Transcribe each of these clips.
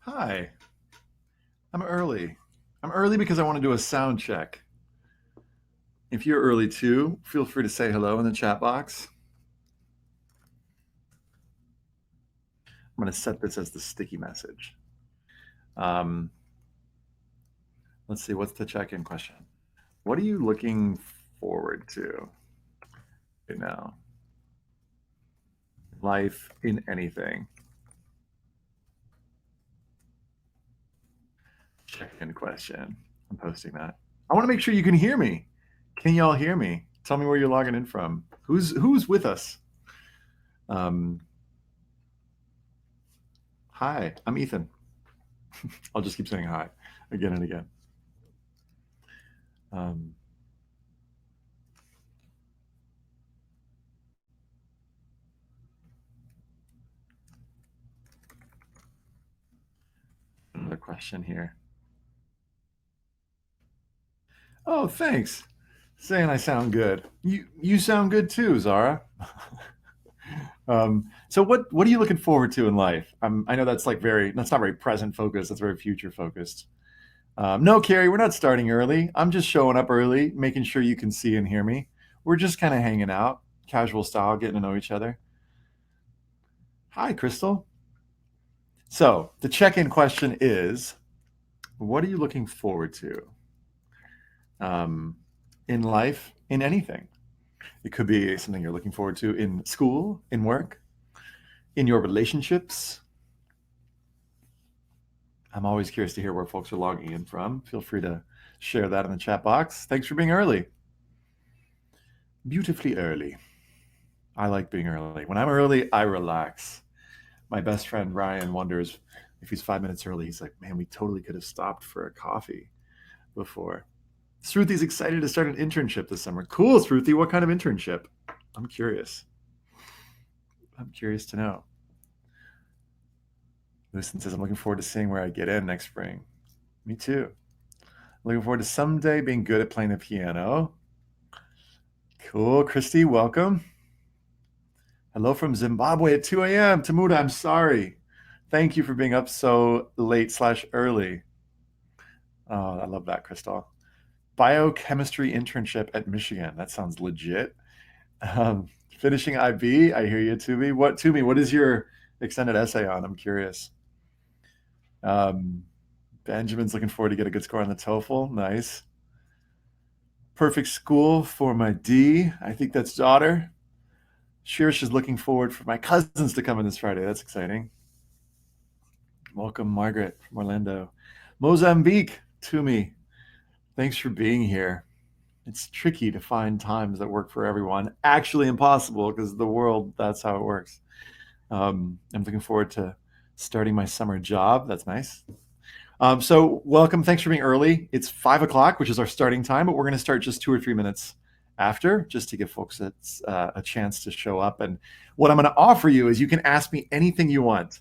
Hi, I'm early. I'm early because I want to do a sound check. If you're early too, feel free to say hello in the chat box. I'm going to set this as the sticky message. Um, let's see, what's the check-in question? What are you looking forward to right now? Life in anything. Check-in question. I'm posting that. I want to make sure you can hear me. Can y'all hear me? Tell me where you're logging in from. Who's with us? Um, Hi, I'm Ethan. I'll just keep saying hi again and again. Um, Another question here. Oh, thanks. Saying I sound good. You sound good too, Zara. So what are you looking forward to in life? I know that's not very present focused. That's very future focused. No, Carrie, we're not starting early. I'm just showing up early, making sure you can see and hear me. We're just kind of hanging out, casual style, getting to know each other. Hi, Crystal. So the check-in question is, what are you looking forward to um, in life, in anything? It could be something you're looking forward to in school, in work, in your relationships. I'm always curious to hear where folks are logging in from. Feel free to share that in the chat box. Thanks for being early. Beautifully early. I like being early. When I'm early, I relax. My best friend Ryan wonders if he's 5 minutes early. He's like, man, we totally could have stopped for a coffee before. Sruthi's excited to start an internship this summer. Cool, Sruthi. What kind of internship? I'm curious. I'm curious to know. Lucian says, I'm looking forward to seeing where I get in next spring. Me too. Looking forward to someday being good at playing the piano. Cool. Christy, welcome. Hello from Zimbabwe at 2 a.m. Tamuda, I'm sorry. Thank you for being up so late/early. Oh, I love that, Crystal. Biochemistry internship at Michigan. That sounds legit. Um, Finishing IB. I hear you, Tumi. What is your extended essay on? I'm curious. Um, Benjamin's looking forward to get a good score on the TOEFL. Nice. Perfect school for my D. I think that's daughter. Shirish is looking forward for my cousins to come in this Friday. That's exciting. Welcome, Margaret from Orlando. Mozambique, to me. Thanks for being here. It's tricky to find times that work for everyone. Actually impossible because the world, that's how it works. I'm looking forward to starting my summer job. That's nice. So welcome. Thanks for being early. It's 5 o'clock, which is our starting time, but we're going to start just 2 or 3 minutes after, just to give folks a chance to show up. And what I'm going to offer you is you can ask me anything you want.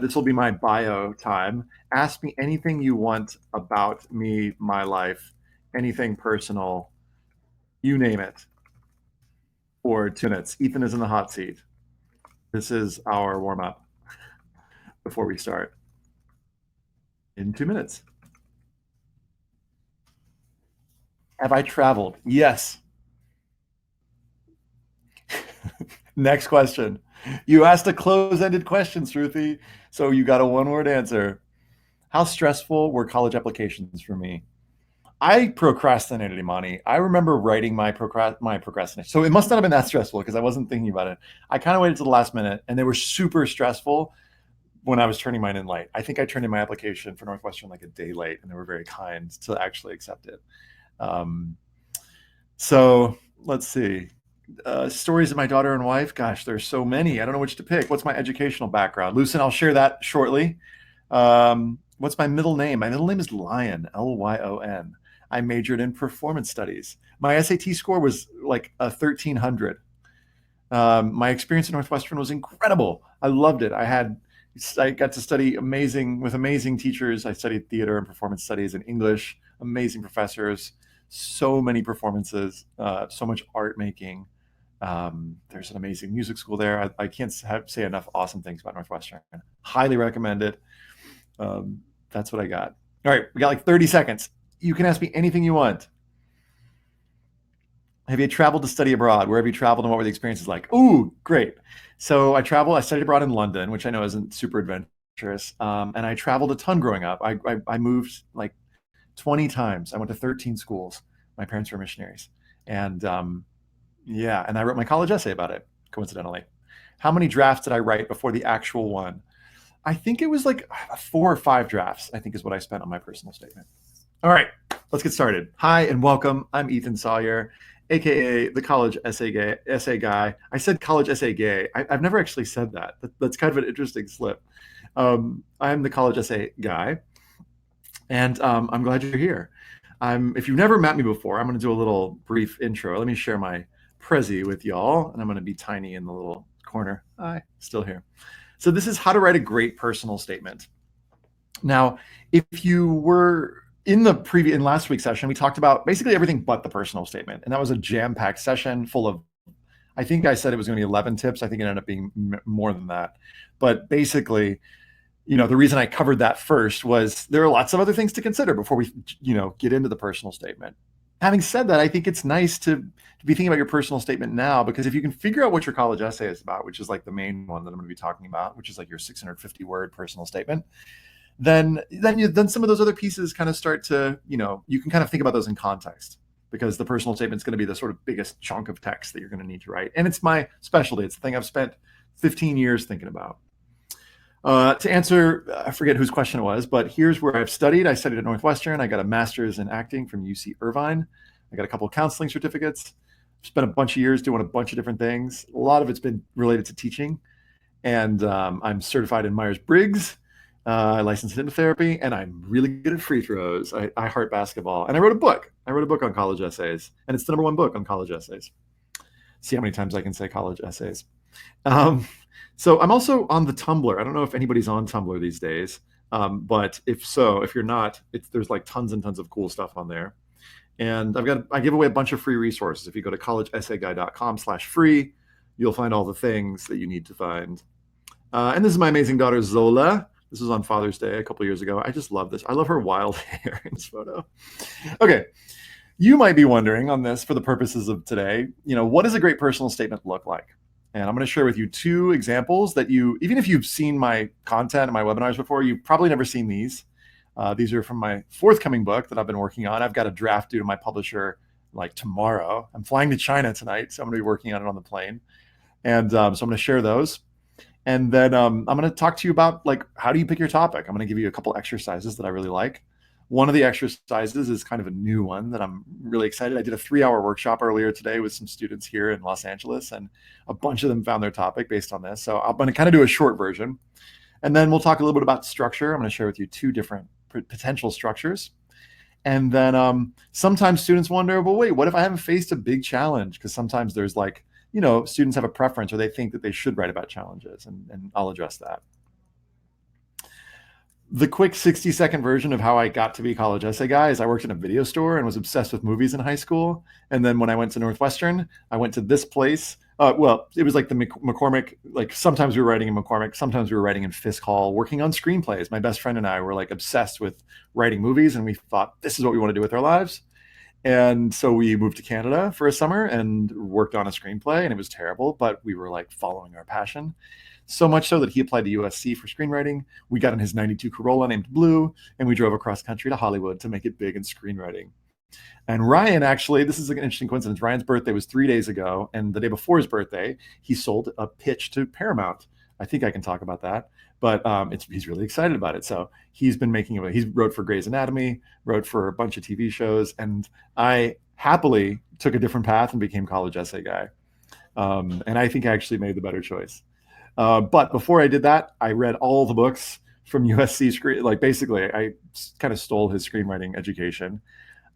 This will be my bio time. Ask me anything you want about me, my life, anything personal, you name it, for 2 minutes. Ethan is in the hot seat. This is our warm up before we start in 2 minutes. Have I traveled? Yes. Next question. You asked a close-ended question, Shruti, so you got a one-word answer. How stressful were college applications for me? I procrastinated, Imani. I remember writing my procrastination. So it must not have been that stressful because I wasn't thinking about it. I kind of waited to the last minute, and they were super stressful when I was turning mine in late. I think I turned in my application for Northwestern like a day late, and they were very kind to actually accept it. Um, so let's see. Stories of my daughter and wife. Gosh, there's so many. I don't know which to pick. What's my educational background? Lucen, I'll share that shortly. What's my middle name? My middle name is Lyon, Lyon. I majored in performance studies. My SAT score was like a 1300. My experience at Northwestern was incredible. I loved it. I got to study with amazing teachers. I studied theater and performance studies and English, amazing professors, so many performances, so much art making. There's an amazing music school there. I can't say enough awesome things about Northwestern. Highly recommend it. That's what I got. All right, we got like 30 seconds. You can ask me anything you want. Have you traveled to study abroad? Where have you traveled and what were the experiences like? Ooh, great. So I studied abroad in London, which I know isn't super adventurous. And I traveled a ton growing up. I moved like 20 times. I went to 13 schools. My parents were missionaries. And yeah, and I wrote my college essay about it, coincidentally. How many drafts did I write before the actual one? I think it was like 4 or 5 drafts, I think is what I spent on my personal statement. All right, let's get started. Hi and welcome. I'm Ethan Sawyer, aka the college essay guy. I said college essay gay. I've never actually said that. That's kind of an interesting slip. I'm the college essay guy, and I'm glad you're here. If you've never met me before, I'm going to do a little brief intro. Let me share my Prezi with y'all, and I'm going to be tiny in the little corner. Hi, still here. So this is how to write a great personal statement. Now, if you were in last week's session, we talked about basically everything but the personal statement, and that was a jam-packed session full of, I think I said it was going to be 11 tips. I think it ended up being more than that. But basically, the reason I covered that first was there are lots of other things to consider before we, get into the personal statement. Having said that, I think it's nice to be thinking about your personal statement now, because if you can figure out what your college essay is about, which is like the main one that I'm going to be talking about, which is like your 650 word personal statement, then some of those other pieces kind of start to, you can kind of think about those in context, because the personal statement is going to be the sort of biggest chunk of text that you're going to need to write. And it's my specialty. It's the thing I've spent 15 years thinking about. To answer, I forget whose question it was, but here's where I've studied. I studied at Northwestern. I got a master's in acting from UC Irvine. I got a couple of counseling certificates. Spent a bunch of years doing a bunch of different things. A lot of it's been related to teaching. And I'm certified in Myers-Briggs. I licensed in hypnotherapy, and I'm really good at free throws. I heart basketball. And I wrote a book. I wrote a book on college essays, and it's the #1 book on college essays. See how many times I can say college essays. So I'm also on the Tumblr. I don't know if anybody's on Tumblr these days, but if you're not, there's like tons and tons of cool stuff on there. And I give away a bunch of free resources. If you go to collegeessayguy.com/free, you'll find all the things that you need to find. And this is my amazing daughter, Zola. This was on Father's Day a couple years ago. I just love this. I love her wild hair in this photo. Okay. You might be wondering on this, for the purposes of today, what does a great personal statement look like? And I'm going to share with you 2 examples that even if you've seen my content and my webinars before, you've probably never seen these. These are from my forthcoming book that I've been working on. I've got a draft due to my publisher like tomorrow. I'm flying to China tonight, so I'm going to be working on it on the plane. And so I'm going to share those. And then I'm going to talk to you about like, how do you pick your topic? I'm going to give you a couple exercises that I really like. One of the exercises is kind of a new one that I'm really excited. I did a 3-hour workshop earlier today with some students here in Los Angeles, and a bunch of them found their topic based on this. So I'm going to kind of do a short version. And then we'll talk a little bit about structure. I'm going to share with you 2 different potential structures. And then sometimes students wonder, well, wait, what if I haven't faced a big challenge? Because sometimes there's like, students have a preference, or they think that they should write about challenges, and I'll address that. The quick 60-second version of how I got to be college essay guy is I worked in a video store and was obsessed with movies in high school. And then when I went to Northwestern, I went to this place. It was like the McCormick, like sometimes we were writing in McCormick, sometimes we were writing in Fisk Hall, working on screenplays. My best friend and I were like obsessed with writing movies, and we thought, this is what we want to do with our lives. And so we moved to Canada for a summer and worked on a screenplay, and it was terrible, but we were like following our passion. So much so that he applied to USC for screenwriting. We got in his 92 Corolla named Blue, and we drove across country to Hollywood to make it big in screenwriting. And Ryan, actually, this is an interesting coincidence. Ryan's birthday was 3 days ago, and the day before his birthday, he sold a pitch to Paramount. I think I can talk about that, but he's really excited about it. So he's been he wrote for Grey's Anatomy, wrote for a bunch of TV shows, and I happily took a different path and became college essay guy. And I think I actually made the better choice. But before I did that, I read all the books from USC. Like basically, I kind of stole his screenwriting education,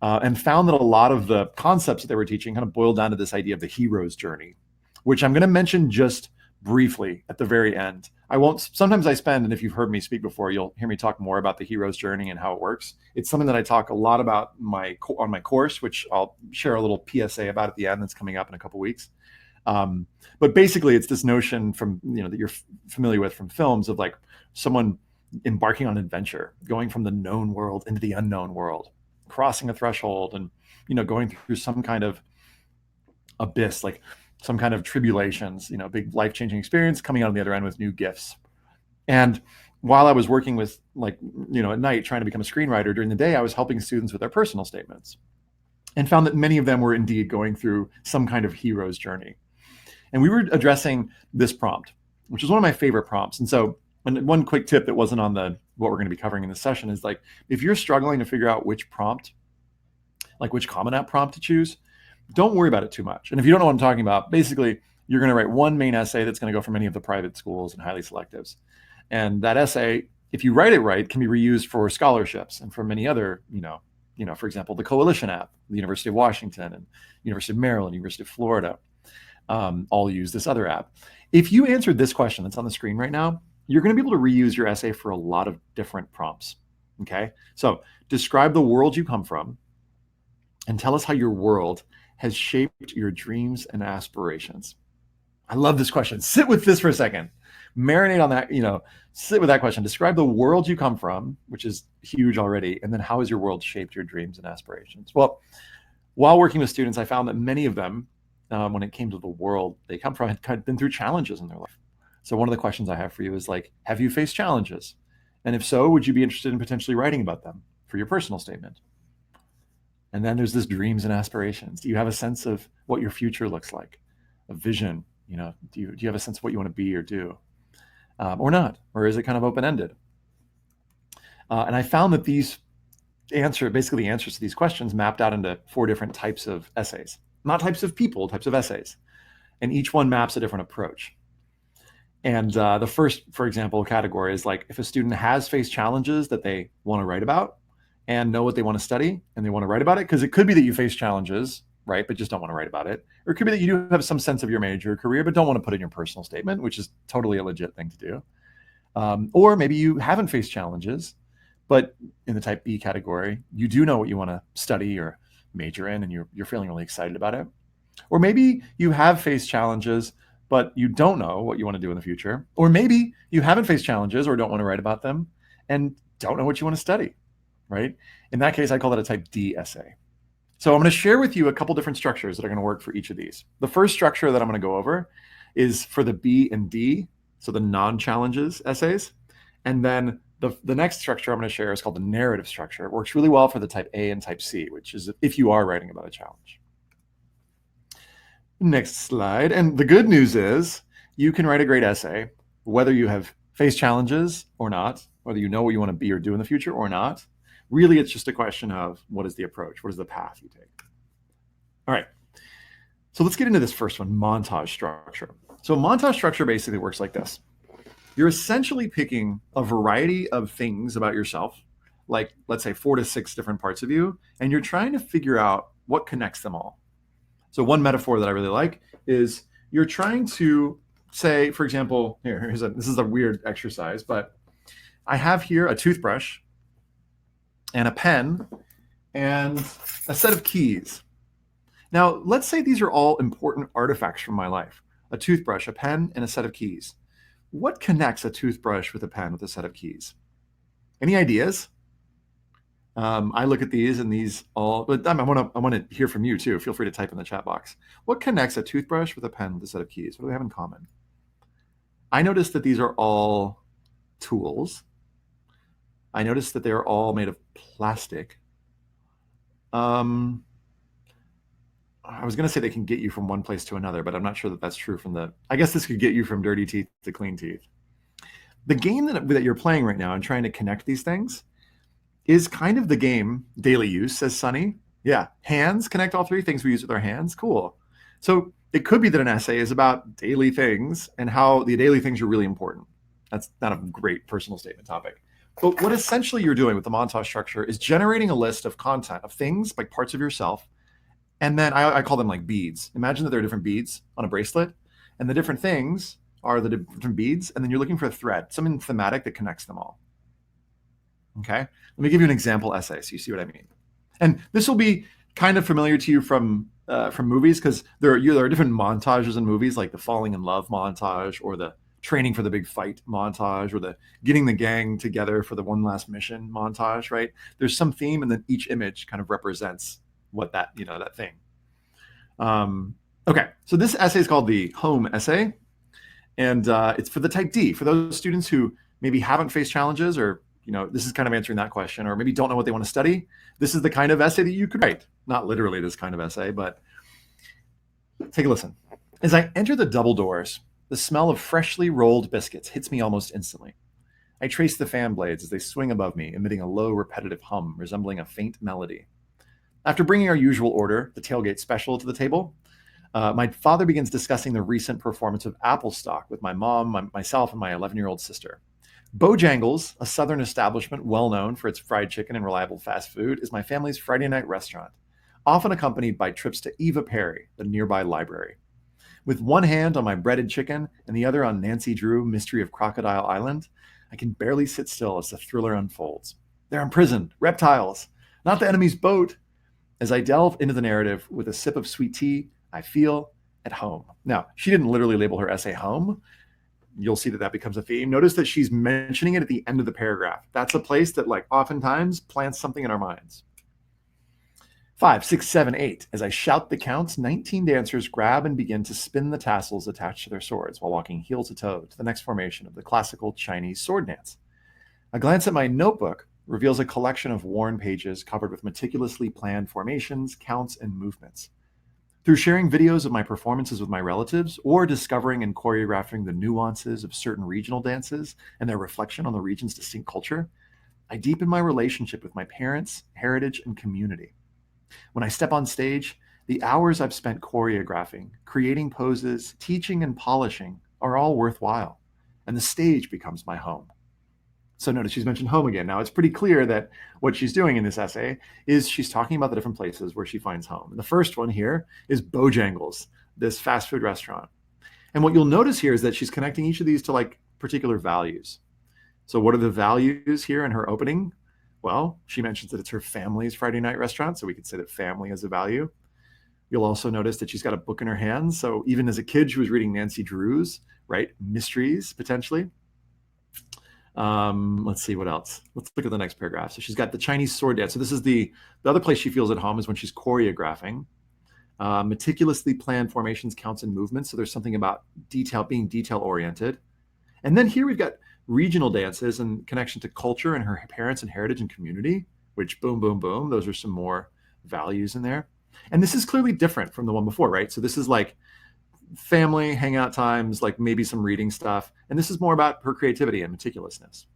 and found that a lot of the concepts that they were teaching kind of boiled down to this idea of the hero's journey, which I'm going to mention just briefly at the very end. I won't. Sometimes I spend, and if you've heard me speak before, you'll hear me talk more about the hero's journey and how it works. It's something that I talk a lot about on my course, which I'll share a little PSA about at the end. That's coming up in a couple weeks. But basically, it's this notion from that you're familiar with from films of like someone embarking on an adventure, going from the known world into the unknown world, crossing a threshold, and going through some kind of abyss, like some kind of tribulations, big life-changing experience, coming out on the other end with new gifts. And while I was working with at night trying to become a screenwriter, during the day I was helping students with their personal statements, and found that many of them were indeed going through some kind of hero's journey. And we were addressing this prompt, which is one of my favorite prompts. And so, one quick tip that wasn't on what we're going to be covering in this session is, like, if you're struggling to figure out which prompt, like which Common App prompt to choose, don't worry about it too much. And if you don't know what I'm talking about, basically you're going to write one main essay that's going to go from any of the private schools and highly selectives. And that essay, if you write it right, can be reused for scholarships and for many other, for example, the Coalition app, the University of Washington and University of Maryland, University of Florida, all use this other app. If you answered this question that's on the screen right now, you're going to be able to reuse your essay for a lot of different prompts. Okay, so describe the world you come from and tell us how your world has shaped your dreams and aspirations. I love this question. Sit with this for a second. Marinate on that, sit with that question. Describe the world you come from, which is huge already, and then how has your world shaped your dreams and aspirations? Well, while working with students, I found that many of them, when it came to the world they come from, had kind of been through challenges in their life. So one of the questions I have for you is, like, have you faced challenges? And if so, would you be interested in potentially writing about them for your personal statement? And then there's this dreams and aspirations. Do you have a sense of what your future looks like? A vision? Do you have a sense of what you want to be or do? Or not? Or is it kind of open-ended? And I found that these basically the answers to these questions mapped out into 4 different types of essays. Not types of people, types of essays. And each one maps a different approach. And the first, for example, category is, like, if a student has faced challenges that they want to write about and know what they want to study and they want to write about it, because it could be that you face challenges, right, but just don't want to write about it. Or it could be that you do have some sense of your major or career, but don't want to put in your personal statement, which is totally a legit thing to do. Or maybe you haven't faced challenges, but in the type B category, you do know what you want to study or major in, and you're feeling really excited about it. Or maybe you have faced challenges, but you don't know what you want to do in the future. Or maybe you haven't faced challenges or don't want to write about them and don't know what you want to study, right? In that case, I call that a type D essay. So I'm going to share with you a couple different structures that are going to work for each of these. The first structure that I'm going to go over is for the B and D, so the non-challenges essays. And then the next structure I'm going to share is called the narrative structure. It works really well for the type A and type C, which is if you are writing about a challenge. Next slide. And the good news is you can write a great essay, whether you have faced challenges or not, whether you know what you want to be or do in the future or not. Really, it's just a question of what is the approach? What is the path you take? All right. So let's get into this first one, montage structure. So montage structure basically works like this. You're essentially picking a variety of things about yourself, like, let's say 4 to 6 different parts of you, and you're trying to figure out what connects them all. So one metaphor that I really like is you're trying to say, for example, this is a weird exercise, but I have here a toothbrush and a pen and a set of keys. Now, let's say these are all important artifacts from my life: a toothbrush, a pen, and a set of keys. What connects a toothbrush with a pen with a set of keys? Any ideas? I look at these and these all, but I want to hear from you too. Feel free to type in the chat box. What connects a toothbrush with a pen with a set of keys? What do they have in common? I noticed that these are all tools. I noticed that they are all made of plastic. I was going to say they can get you from one place to another, but I'm not sure that that's true I guess this could get you from dirty teeth to clean teeth. The game that you're playing right now and trying to connect these things is kind of the game daily use, says Sunny. Yeah, hands, connect all 3 things we use with our hands. Cool. So it could be that an essay is about daily things and how the daily things are really important. That's not a great personal statement topic. But what essentially you're doing with the montage structure is generating a list of content, of things, like parts of yourself. And then I call them like beads. Imagine that there are different beads on a bracelet, and the different things are the different beads. And then you're looking for a thread, something thematic that connects them all. Okay, let me give you an example essay so you see what I mean. And this will be kind of familiar to you from movies, because there are different montages in movies, like the falling in love montage or the training for the big fight montage, or the getting the gang together for the one last mission montage, right? There's some theme, and then each image kind of represents what that, that thing. Okay, so this essay is called the home essay, and it's for the type D, for those students who maybe haven't faced challenges, or this is kind of answering that question, or maybe don't know what they want to study. This is the kind of essay that you could write. Not literally this kind of essay, but take a listen. As I enter the double doors, the smell of freshly rolled biscuits hits me almost instantly. I trace the fan blades as they swing above me, emitting a low, repetitive hum resembling a faint melody. After bringing our usual order, the tailgate special, to the table, my father begins discussing the recent performance of Applestock with my mom, myself, and my 11-year-old sister. Bojangles, a southern establishment well known for its fried chicken and reliable fast food, is my family's Friday night restaurant, often accompanied by trips to Eva Perry, the nearby library. With one hand on my breaded chicken and the other on Nancy Drew, Mystery of Crocodile Island, I can barely sit still as the thriller unfolds. They're imprisoned, reptiles, not the enemy's boat. As I delve into the narrative with a sip of sweet tea, I feel at home. Now, she didn't literally label her essay home. You'll see that that becomes a theme. Notice that she's mentioning it at the end of the paragraph. That's a place that, like, oftentimes plants something in our minds. 5, 6, 7, 8. As I shout the counts, 19 dancers grab and begin to spin the tassels attached to their swords while walking heel to toe to the next formation of the classical Chinese sword dance. A glance at my notebook reveals a collection of worn pages covered with meticulously planned formations, counts, and movements. Through sharing videos of my performances with my relatives, or discovering and choreographing the nuances of certain regional dances and their reflection on the region's distinct culture, I deepen my relationship with my parents, heritage, and community. When I step on stage, the hours I've spent choreographing, creating poses, teaching, and polishing are all worthwhile, and the stage becomes my home. So notice she's mentioned home again. Now, it's pretty clear that what she's doing in this essay is she's talking about the different places where she finds home. And the first one here is Bojangles, this fast food restaurant. And what you'll notice here is that she's connecting each of these to, like, particular values. So what are the values here in her opening? Well, she mentions that it's her family's Friday night restaurant, so we could say that family is a value. You'll also notice that she's got a book in her hands. So even as a kid, she was reading Nancy Drew's, right? Mysteries, potentially. Let's see what else. Let's look at the next paragraph. So she's got the Chinese sword dance. So this is the other place she feels at home is when she's choreographing. Meticulously planned formations, counts, and movements. So there's something about being detail oriented. And then here we've got regional dances and connection to culture and her parents and heritage and community, which boom, boom, boom. Those are some more values in there. And this is clearly different from the one before, right? So this is like family hangout times, like maybe some reading stuff. And this is more about her creativity and meticulousness.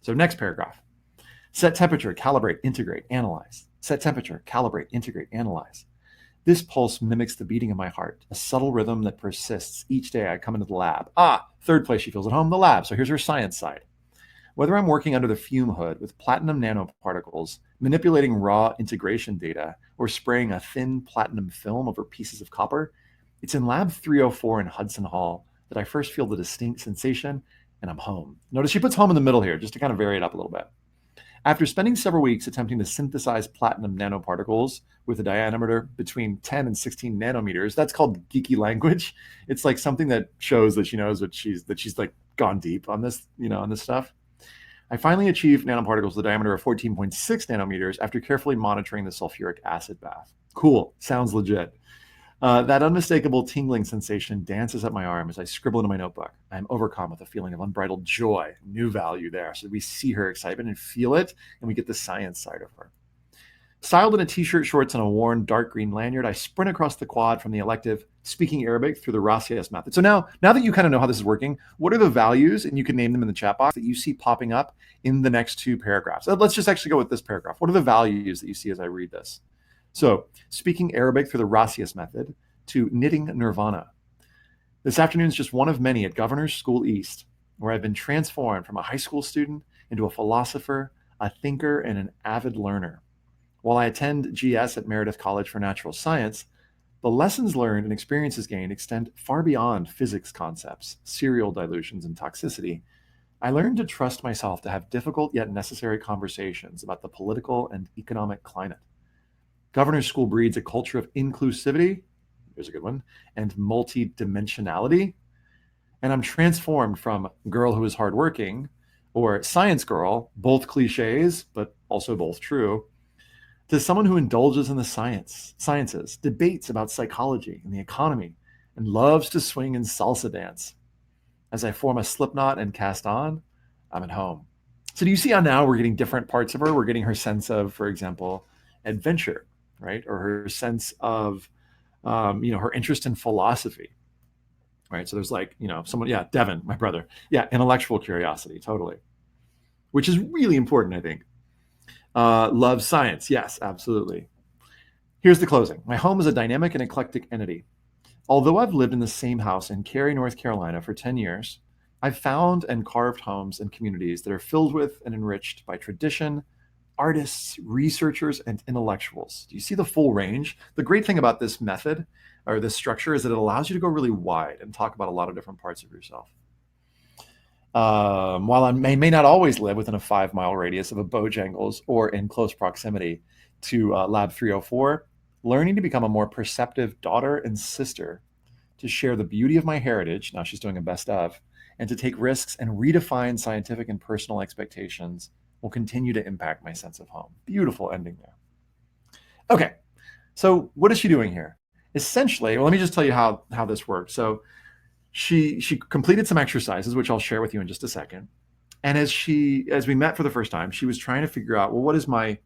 So next paragraph. Set temperature, calibrate, integrate, analyze. Set temperature, calibrate, integrate, analyze. This pulse mimics the beating of my heart, a subtle rhythm that persists each day I come into the lab. Third place she feels at home, the lab. So here's her science side. Whether I'm working under the fume hood with platinum nanoparticles, manipulating raw integration data, or spraying a thin platinum film over pieces of copper, it's in Lab 304 in Hudson Hall that I first feel the distinct sensation, and I'm home. Notice she puts home in the middle here, just to kind of vary it up a little bit. After spending several weeks attempting to synthesize platinum nanoparticles with a diameter between 10 and 16 nanometers, that's called geeky language. It's like something that shows that she knows that she's like gone deep on this, on this stuff. I finally achieved nanoparticles with a diameter of 14.6 nanometers after carefully monitoring the sulfuric acid bath. Cool, sounds legit. That unmistakable tingling sensation dances up my arm as I scribble into my notebook. I am overcome with a feeling of unbridled joy, new value there. So we see her excitement and feel it, and we get the science side of her. Styled in a t-shirt, shorts, and a worn dark green lanyard, I sprint across the quad from the elective speaking Arabic through the Rasias method. So now that you kind of know how this is working, what are the values, and you can name them in the chat box, that you see popping up in the next two paragraphs? Let's just actually go with this paragraph. What are the values that you see as I read this? So, speaking Arabic through the Rasias method to knitting nirvana. This afternoon is just one of many at Governor's School East, where I've been transformed from a high school student into a philosopher, a thinker, and an avid learner. While I attend GS at Meredith College for Natural Science, the lessons learned and experiences gained extend far beyond physics concepts, serial dilutions, and toxicity. I learned to trust myself to have difficult yet necessary conversations about the political and economic climate. Governor's School breeds a culture of inclusivity, here's a good one, and multidimensionality. And I'm transformed from girl who is hardworking or science girl, both cliches, but also both true, to someone who indulges in the sciences, debates about psychology and the economy, and loves to swing and salsa dance. As I form a slip knot and cast on, I'm at home. So do you see how now we're getting different parts of her? We're getting her sense of, for example, adventure, right? Or her sense of, her interest in philosophy, right? So there's like, someone, yeah, Devin, my brother. Yeah, intellectual curiosity, totally, which is really important, I think. Love science. Yes, absolutely. Here's the closing. My home is a dynamic and eclectic entity. Although I've lived in the same house in Cary, North Carolina for 10 years, I've found and carved homes and communities that are filled with and enriched by tradition, artists, researchers, and intellectuals. Do you see the full range? The great thing about this method or this structure is that it allows you to go really wide and talk about a lot of different parts of yourself. While I may not always live within a 5 mile radius of a Bojangles or in close proximity to Lab 304, learning to become a more perceptive daughter and sister, to share the beauty of my heritage, now she's doing a best of, and to take risks and redefine scientific and personal expectations will continue to impact my sense of home. Beautiful ending there. Okay, so what is she doing here? Essentially, well, let me just tell you how this works. So she completed some exercises, which I'll share with you in just a second. And as we met for the first time, she was trying to figure out, well, what is my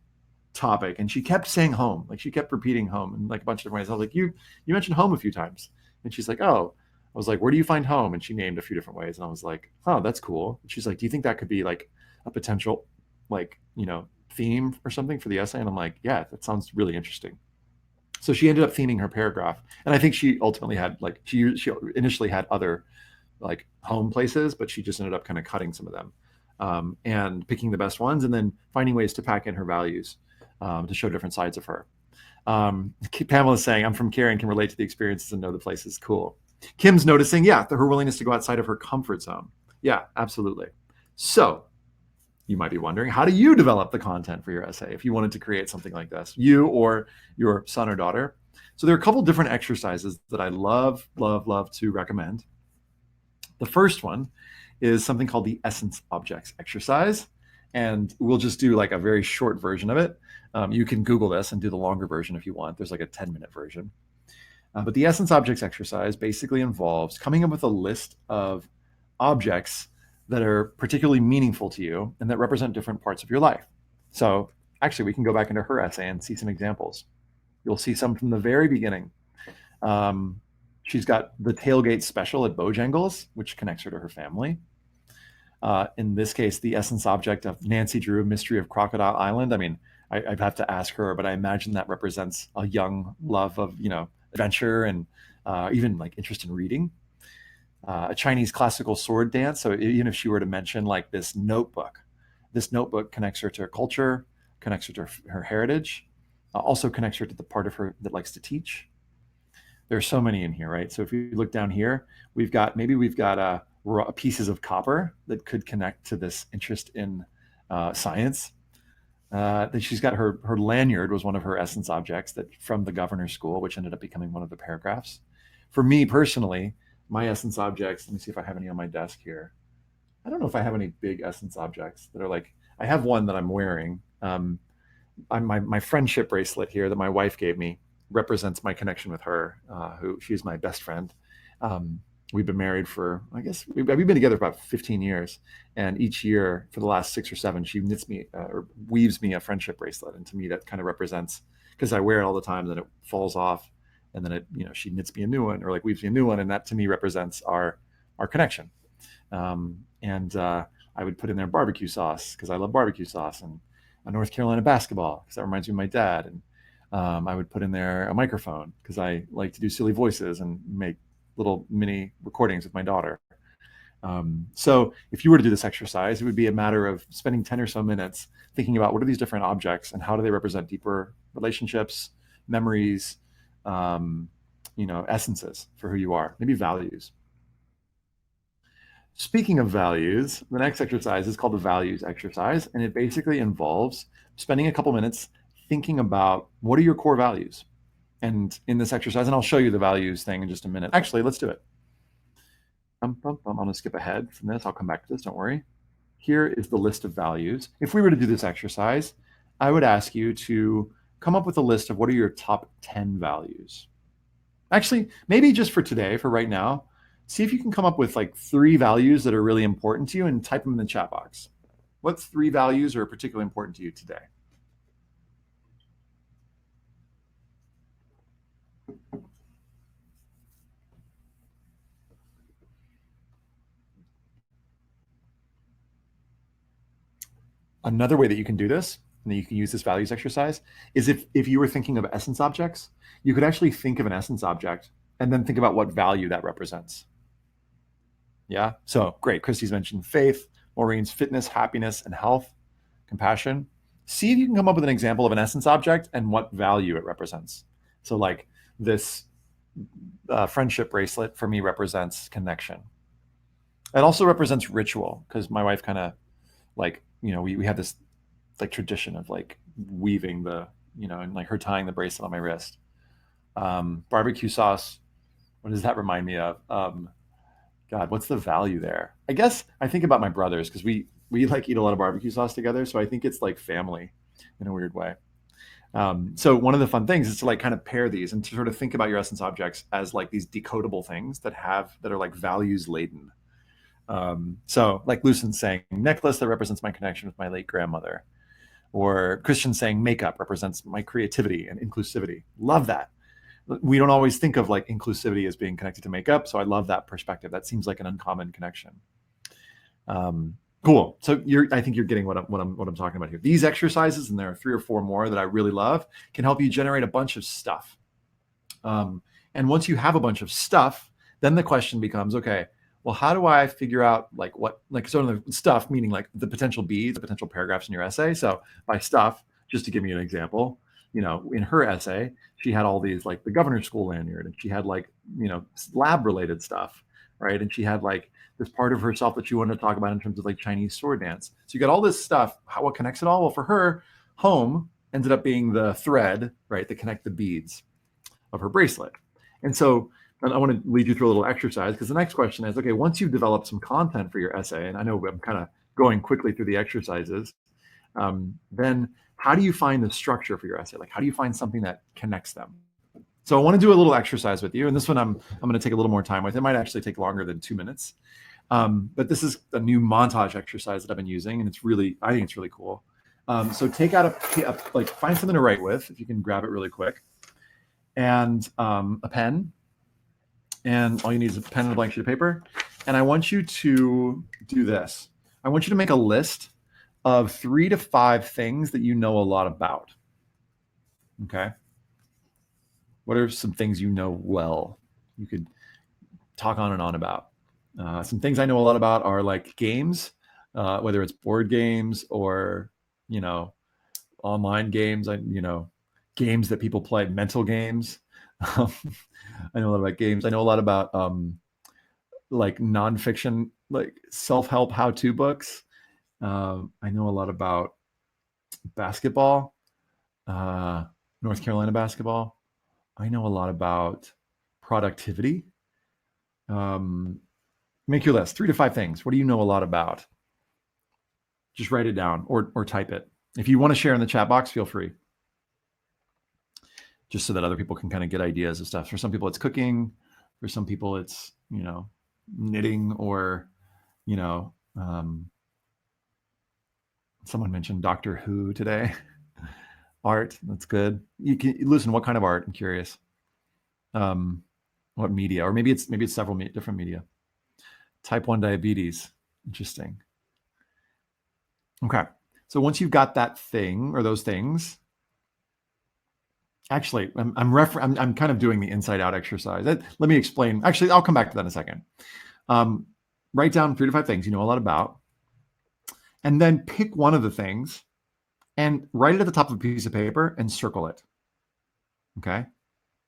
topic? And she kept saying home, like she kept repeating home in like a bunch of different ways. I was like, you mentioned home a few times, and she's like, oh. I was like, where do you find home? And she named a few different ways, and I was like, oh, that's cool. And she's like, do you think that could be like a potential, like, theme or something for the essay? And I'm like, yeah, that sounds really interesting. So she ended up theming her paragraph, and I think she ultimately had like she initially had other like home places, but she just ended up kind of cutting some of them, and picking the best ones, and then finding ways to pack in her values, to show different sides of her. Pamela's saying, I'm from Cary and can relate to the experiences and know the place is cool. Kim's noticing, yeah, her willingness to go outside of her comfort zone. Yeah, absolutely. So you might be wondering, how do you develop the content for your essay if you wanted to create something like this, you or your son or daughter? So there are a couple different exercises that I love, love, love to recommend. The first one is something called the essence objects exercise. And we'll just do like a very short version of it. You can Google this and do the longer version if you want. There's like a 10-minute version. But the essence objects exercise basically involves coming up with a list of objects that are particularly meaningful to you and that represent different parts of your life. So actually, we can go back into her essay and see some examples. You'll see some from the very beginning. She's got the tailgate special at Bojangles, which connects her to her family. In this case, the essence object of Nancy Drew, Mystery of Crocodile Island. I mean, I'd have to ask her, but I imagine that represents a young love of, adventure and even like interest in reading. A Chinese classical sword dance. So even if she were to mention like this notebook connects her to her culture, connects her to her heritage, also connects her to the part of her that likes to teach. There's so many in here, right? So if you look down here, we've got pieces of copper that could connect to this interest in science. That she's got her lanyard was one of her essence objects that from the governor's school, which ended up becoming one of the paragraphs. For me personally, my essence objects, let me see if I have any on my desk here. I don't know if I have any big essence objects that are like, I have one that I'm wearing. My friendship bracelet here that my wife gave me represents my connection with her, who she's my best friend. We've been married for, I guess, we've been together for about 15 years. And each year for the last 6 or 7, she knits me or weaves me a friendship bracelet. And to me, that kind of represents, because I wear it all the time, then it falls off. And then she knits me a new one or like weaves me a new one. And that to me represents our connection. And I would put in there barbecue sauce because I love barbecue sauce, and a North Carolina basketball because that reminds me of my dad. And I would put in there a microphone because I like to do silly voices and make little mini recordings with my daughter. So if you were to do this exercise, it would be a matter of spending 10 or so minutes thinking about what are these different objects and how do they represent deeper relationships, memories, essences for who you are, maybe values. Speaking of values, the next exercise is called the values exercise, and it basically involves spending a couple minutes thinking about what are your core values. And in this exercise, and I'll show you the values thing in just a minute. Actually, let's do it. I'm going to skip ahead from this. I'll come back to this. Don't worry. Here is the list of values. If we were to do this exercise, I would ask you to come up with a list of what are your top 10 values. Actually, maybe just for today, for right now, see if you can come up with like 3 values that are really important to you and type them in the chat box. What 3 values are particularly important to you today? Another way that you can do this, and that you can use this values exercise, is if you were thinking of essence objects, you could actually think of an essence object and then think about what value that represents. Yeah. So great. Christy's mentioned faith, Maureen's fitness, happiness, and health, compassion. See if you can come up with an example of an essence object and what value it represents. So, like this friendship bracelet for me represents connection. It also represents ritual because my wife kind of like, we have this like tradition of like weaving the, and like her tying the bracelet on my wrist. Barbecue sauce. What does that remind me of? God, what's the value there? I guess I think about my brothers because we like eat a lot of barbecue sauce together. So I think it's like family in a weird way. So one of the fun things is to like kind of pair these and to sort of think about your essence objects as like these decodable things that are like values laden. So like Lucin's saying necklace that represents my connection with my late grandmother, or Christian saying makeup represents my creativity and inclusivity. Love that. We don't always think of like inclusivity as being connected to makeup. So I love that perspective. That seems like an uncommon connection. Cool. So I think you're getting what I'm talking about here. These exercises, and there are 3 or 4 more that I really love, can help you generate a bunch of stuff. And once you have a bunch of stuff, then the question becomes, okay, well, how do I figure out like what, like sort of the stuff, meaning like the potential beads, the potential paragraphs in your essay. So by stuff, just to give you an example, in her essay, she had all these like the governor's school lanyard, and she had like, lab related stuff, right? And she had like this part of herself that she wanted to talk about in terms of like Chinese sword dance. So you got all this stuff. What connects it all? Well, for her, home ended up being the thread, right, that connect the beads of her bracelet. And so I want to lead you through a little exercise because the next question is, okay, once you've developed some content for your essay, and I know I'm kind of going quickly through the exercises, then how do you find the structure for your essay? Like, how do you find something that connects them? So I want to do a little exercise with you, and this one I'm going to take a little more time with. It might actually take longer than 2 minutes, but this is a new montage exercise that I've been using, and I think it's really cool. So take out like find something to write with, if you can grab it really quick, and a pen. And all you need is a pen and a blank sheet of paper. And I want you to do this. I want you to make a list of 3 to 5 things that you know a lot about. Okay. What are some things you know well? You could talk on and on about. Some things I know a lot about are like games, whether it's board games or, online games, games that people play, mental games. I know a lot about games. I know a lot about like nonfiction, like self-help how-to books. I know a lot about basketball, North Carolina basketball. I know a lot about productivity. Make your list, 3 to 5 things. What do you know a lot about? Just write it down or type it. If you want to share in the chat box, feel free. Just so that other people can kind of get ideas of stuff. For some people, it's cooking. For some people, it's, knitting or, someone mentioned Doctor Who today. Art, that's good. You can listen. What kind of art? I'm curious. What media? Or maybe it's several different media. Type 1 diabetes. Interesting. Okay. So once you've got that thing or those things, actually, I'm kind of doing the inside out exercise. Let me explain. Actually, I'll come back to that in a second. Write down 3 to 5 things you know a lot about, and then pick one of the things and write it at the top of a piece of paper and circle it. Okay.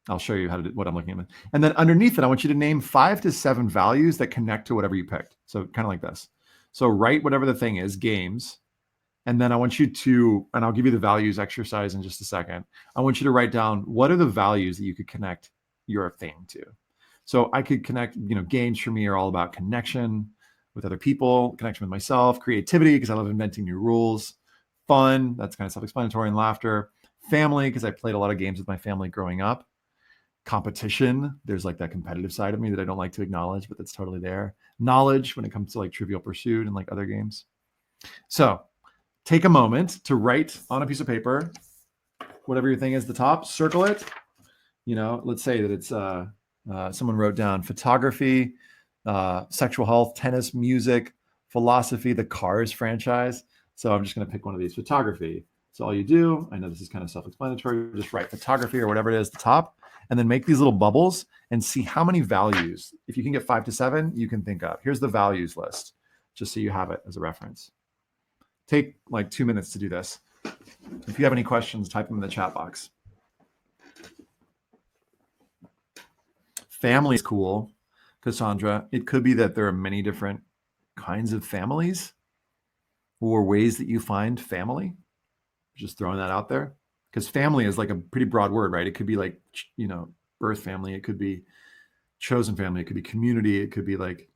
I'll show you what I'm looking at. And then underneath it, I want you to name 5 to 7 values that connect to whatever you picked. So kind of like this. So write whatever the thing is, games. And then I want you to, and I'll give you the values exercise in just a second. I want you to write down what are the values that you could connect your thing to. So I could connect, games for me are all about connection with other people, connection with myself, creativity, because I love inventing new rules, fun, that's kind of self-explanatory, and laughter, family, because I played a lot of games with my family growing up, competition, there's like that competitive side of me that I don't like to acknowledge, but that's totally there, knowledge when it comes to like Trivial Pursuit and like other games. So take a moment to write on a piece of paper whatever your thing is at the top, circle it. Let's say that it's someone wrote down photography, sexual health, tennis, music, philosophy, the Cars franchise. So I'm just going to pick one of these, photography. So all you do, I know this is kind of self-explanatory, just write photography or whatever it is at the top, and then make these little bubbles and see how many values. If you can get 5 to 7, you can think of. Here's the values list, just so you have it as a reference. Take like 2 minutes to do this. If you have any questions, type them in the chat box. Family is cool, Cassandra. It could be that there are many different kinds of families or ways that you find family. Just throwing that out there, because family is like a pretty broad word, right? It could be like, birth family. It could be chosen family. It could be community. It could be like,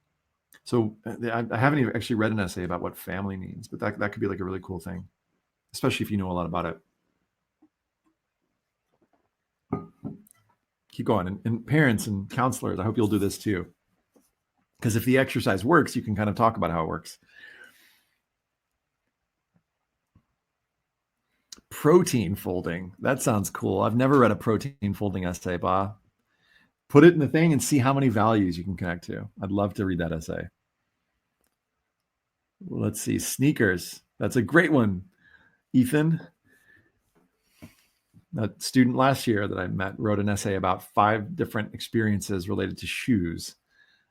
so I haven't even actually read an essay about what family means, but that could be like a really cool thing, especially if you know a lot about it. Keep going. And parents and counselors, I hope you'll do this too. Because if the exercise works, you can kind of talk about how it works. Protein folding. That sounds cool. I've never read a protein folding essay, Ba. Put it in the thing and see how many values you can connect to. I'd love to read that essay. Let's see. Sneakers. That's a great one. Ethan, a student last year that I met, wrote an essay about 5 different experiences related to shoes.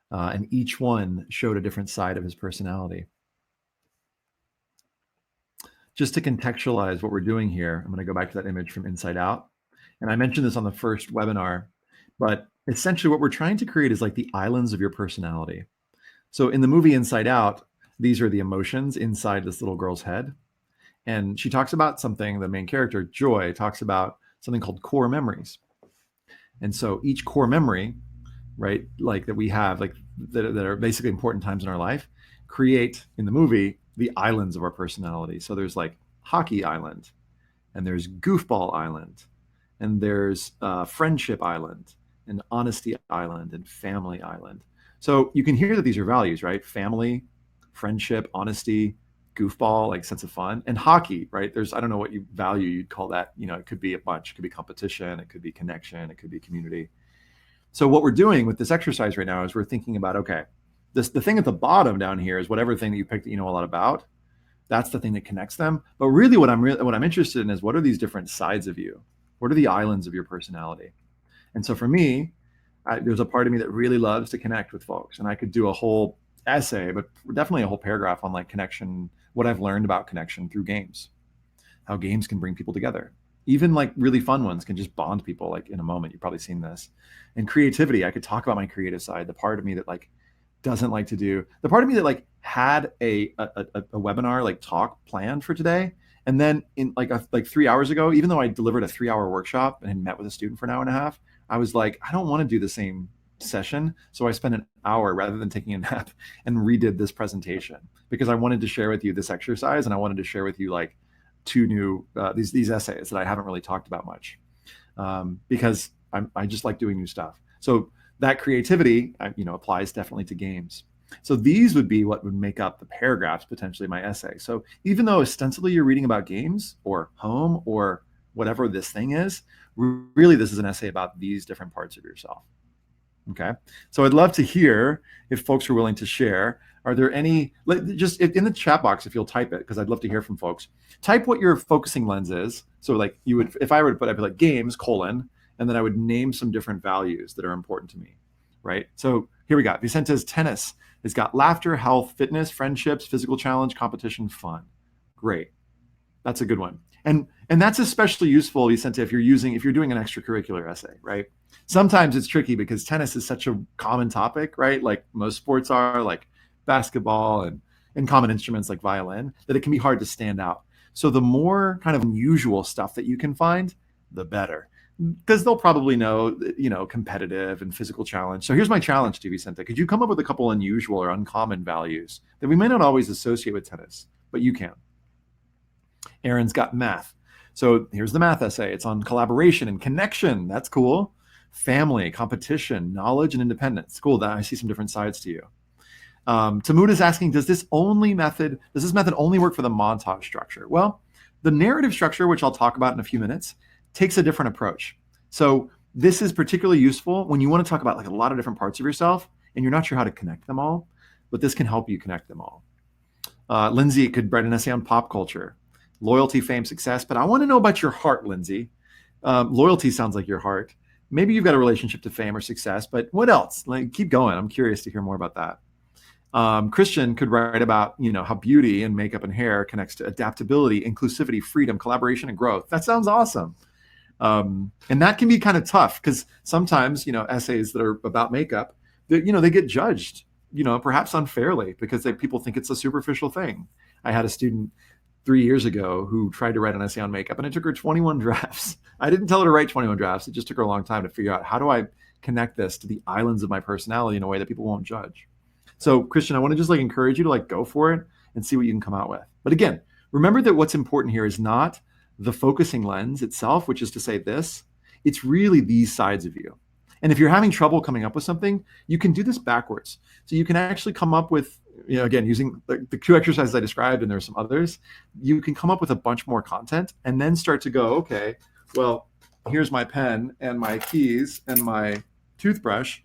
And each one showed a different side of his personality. Just to contextualize what we're doing here, I'm going to go back to that image from Inside Out. And I mentioned this on the first webinar, but essentially what we're trying to create is like the islands of your personality. So in the movie Inside Out, these are the emotions inside this little girl's head. And she talks about something, the main character, Joy, talks about something called core memories. And so each core memory, right, like that we have, like that are basically important times in our life, create in the movie the islands of our personality. So there's like Hockey Island, and there's Goofball Island, and there's Friendship Island, and Honesty Island, and Family Island. So you can hear that these are values, right? Family, friendship, honesty, goofball, like sense of fun, and hockey, right? There's, I don't know what you value you'd call that. It could be a bunch. It could be competition. It could be connection. It could be community. So what we're doing with this exercise right now is we're thinking about, okay, the thing at the bottom down here is whatever thing that you picked that you know a lot about. That's the thing that connects them. But really what I'm interested in is, what are these different sides of you? What are the islands of your personality? And so for me, there's a part of me that really loves to connect with folks. And I could do a whole essay, but definitely a whole paragraph on like connection, what I've learned about connection through games, how games can bring people together. Even like really fun ones can just bond people like in a moment. You've probably seen this. And creativity, I could talk about my creative side, the part of me that like doesn't like to do, the part of me that like had a webinar like talk planned for today. And then in like 3 hours ago, even though I delivered a 3-hour workshop and had met with a student for an hour and a half, I was like, I don't want to do the same session. So I spent an hour rather than taking a nap and redid this presentation because I wanted to share with you this exercise. And I wanted to share with you like 2 new, these essays that I haven't really talked about much because I just like doing new stuff. So that creativity, applies definitely to games. So these would be what would make up the paragraphs, potentially my essay. So even though ostensibly you're reading about games or home or whatever this thing is, really this is an essay about these different parts of yourself. Okay. So I'd love to hear if folks are willing to share. Are there any, just in the chat box, if you'll type it, because I'd love to hear from folks, type what your focusing lens is. So like you would, if I were to put, I'd be like games, and then I would name some different values that are important to me, right? So here we got Vicenta's tennis. It's got laughter, health, fitness, friendships, physical challenge, competition, fun. Great. That's a good one. And that's especially useful, Vicente, if you're doing an extracurricular essay, right? Sometimes it's tricky because tennis is such a common topic, right? Like most sports are, like basketball and common instruments like violin, that it can be hard to stand out. So the more kind of unusual stuff that you can find, the better. because they'll probably know, competitive and physical challenge. So here's my challenge to you, Vicente. Could you come up with a couple unusual or uncommon values that we may not always associate with tennis, but you can? Aaron's got math. So here's the math essay. It's on collaboration and connection. That's cool. Family, competition, knowledge, and independence. Cool. That I see some different sides to you. Tamud is asking, does this method only work for the montage structure? Well, the narrative structure, which I'll talk about in a few minutes, takes a different approach. So this is particularly useful when you want to talk about like a lot of different parts of yourself and you're not sure how to connect them all, but this can help you connect them all. Lindsay could write an essay on pop culture, loyalty, fame, success, but I want to know about your heart, Lindsay. Loyalty sounds like your heart. Maybe you've got a relationship to fame or success, but what else? Like, keep going. I'm curious to hear more about that. Christian could write about, how beauty and makeup and hair connects to adaptability, inclusivity, freedom, collaboration, and growth. That sounds awesome. And that can be kind of tough because sometimes, essays that are about makeup, they get judged, perhaps unfairly because people think it's a superficial thing. I had a student 3 years ago who tried to write an essay on makeup and it took her 21 drafts. I didn't tell her to write 21 drafts. It just took her a long time to figure out, how do I connect this to the islands of my personality in a way that people won't judge? So Christian, I want to just encourage you to go for it and see what you can come out with. But again, remember that what's important here is not the focusing lens itself, which is to say this, it's really these sides of you. And if you're having trouble coming up with something, you can do this backwards. So you can actually come up with, again, using the 2 exercises I described, and there's some others, you can come up with a bunch more content and then start to go, okay, well, here's my pen and my keys and my toothbrush.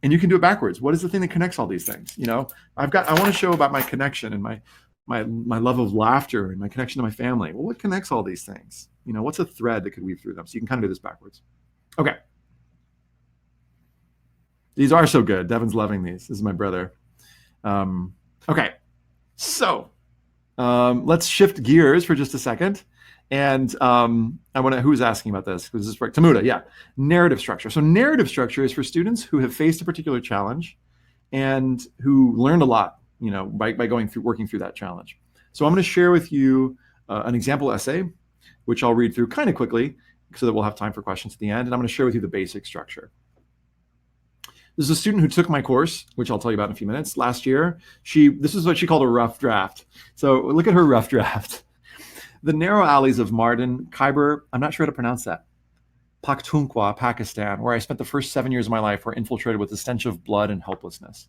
And you can do it backwards. What is the thing that connects all these things? I want to show about my connection and my love of laughter and my connection to my family. Well, what connects all these things? What's a thread that could weave through them? So you can kind of do this backwards. Okay. These are so good. Devin's loving these. This is my brother. Okay. So let's shift gears for just a second. And who's asking about this? Who's this for? Tamuda, yeah. Narrative structure. So narrative structure is for students who have faced a particular challenge and who learned a lot, by working through that challenge. So I'm going to share with you an example essay, which I'll read through kind of quickly so that we'll have time for questions at the end. And I'm going to share with you the basic structure. This is a student who took my course, which I'll tell you about in a few minutes. Last year, this is what she called a rough draft. So look at her rough draft. The narrow alleys of Mardin, Khyber, I'm not sure how to pronounce that, Pakhtunkhwa, Pakistan, where I spent the first 7 years of my life, were infiltrated with the stench of blood and helplessness.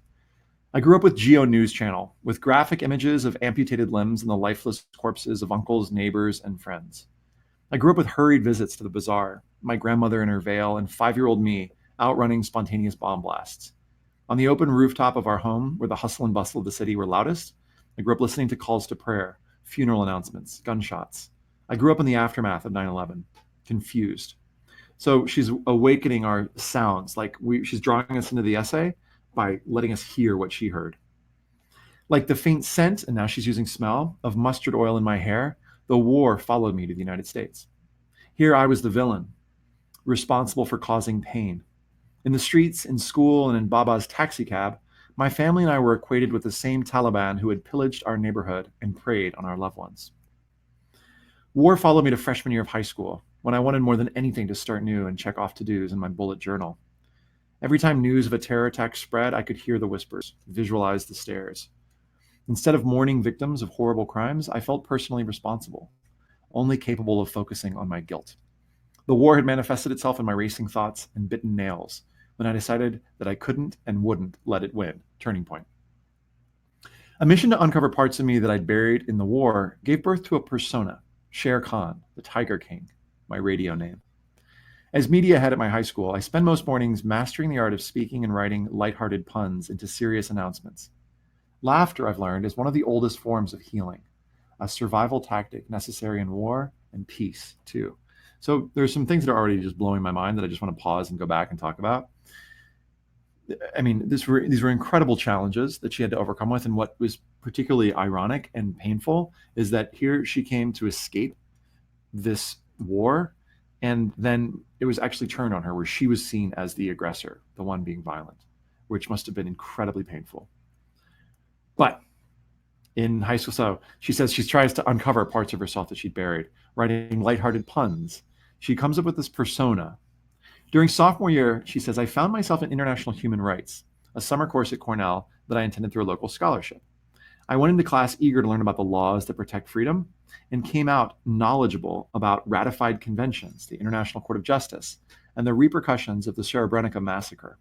I grew up with Geo News Channel, with graphic images of amputated limbs and the lifeless corpses of uncles, neighbors, and friends. I grew up with hurried visits to the bazaar, my grandmother in her veil, and 5-year-old me outrunning spontaneous bomb blasts. On the open rooftop of our home, where the hustle and bustle of the city were loudest, I grew up listening to calls to prayer, funeral announcements, gunshots. I grew up in the aftermath of 9/11, confused. So she's awakening our sounds, she's drawing us into the essay by letting us hear what she heard. Like the faint scent, and now she's using smell, of mustard oil in my hair, the war followed me to the United States. Here I was the villain, responsible for causing pain. In the streets, in school, and in Baba's taxi cab, my family and I were equated with the same Taliban who had pillaged our neighborhood and preyed on our loved ones. War followed me to freshman year of high school, when I wanted more than anything to start new and check off to-dos in my bullet journal. Every time news of a terror attack spread, I could hear the whispers, visualize the stares. Instead of mourning victims of horrible crimes, I felt personally responsible, only capable of focusing on my guilt. The war had manifested itself in my racing thoughts and bitten nails, when I decided that I couldn't and wouldn't let it win. Turning point. A mission to uncover parts of me that I'd buried in the war gave birth to a persona, Sher Khan, the Tiger King, my radio name. As media head at my high school, I spend most mornings mastering the art of speaking and writing lighthearted puns into serious announcements. Laughter, I've learned, is one of the oldest forms of healing, a survival tactic necessary in war and peace, too. So there's some things that are already just blowing my mind that I just want to pause and go back and talk about. I mean, these were incredible challenges that she had to overcome with. And what was particularly ironic and painful is that here she came to escape this war. And then it was actually turned on her, where she was seen as the aggressor, the one being violent, which must have been incredibly painful. But in high school, so she says she tries to uncover parts of herself that she'd buried, writing lighthearted puns. she comes up with this persona. During sophomore year, she says, I found myself in international human rights, a summer course at Cornell that I attended through a local scholarship. I went into class eager to learn about the laws that protect freedom and came out knowledgeable about ratified conventions, the International Court of Justice, and the repercussions of the Srebrenica massacre.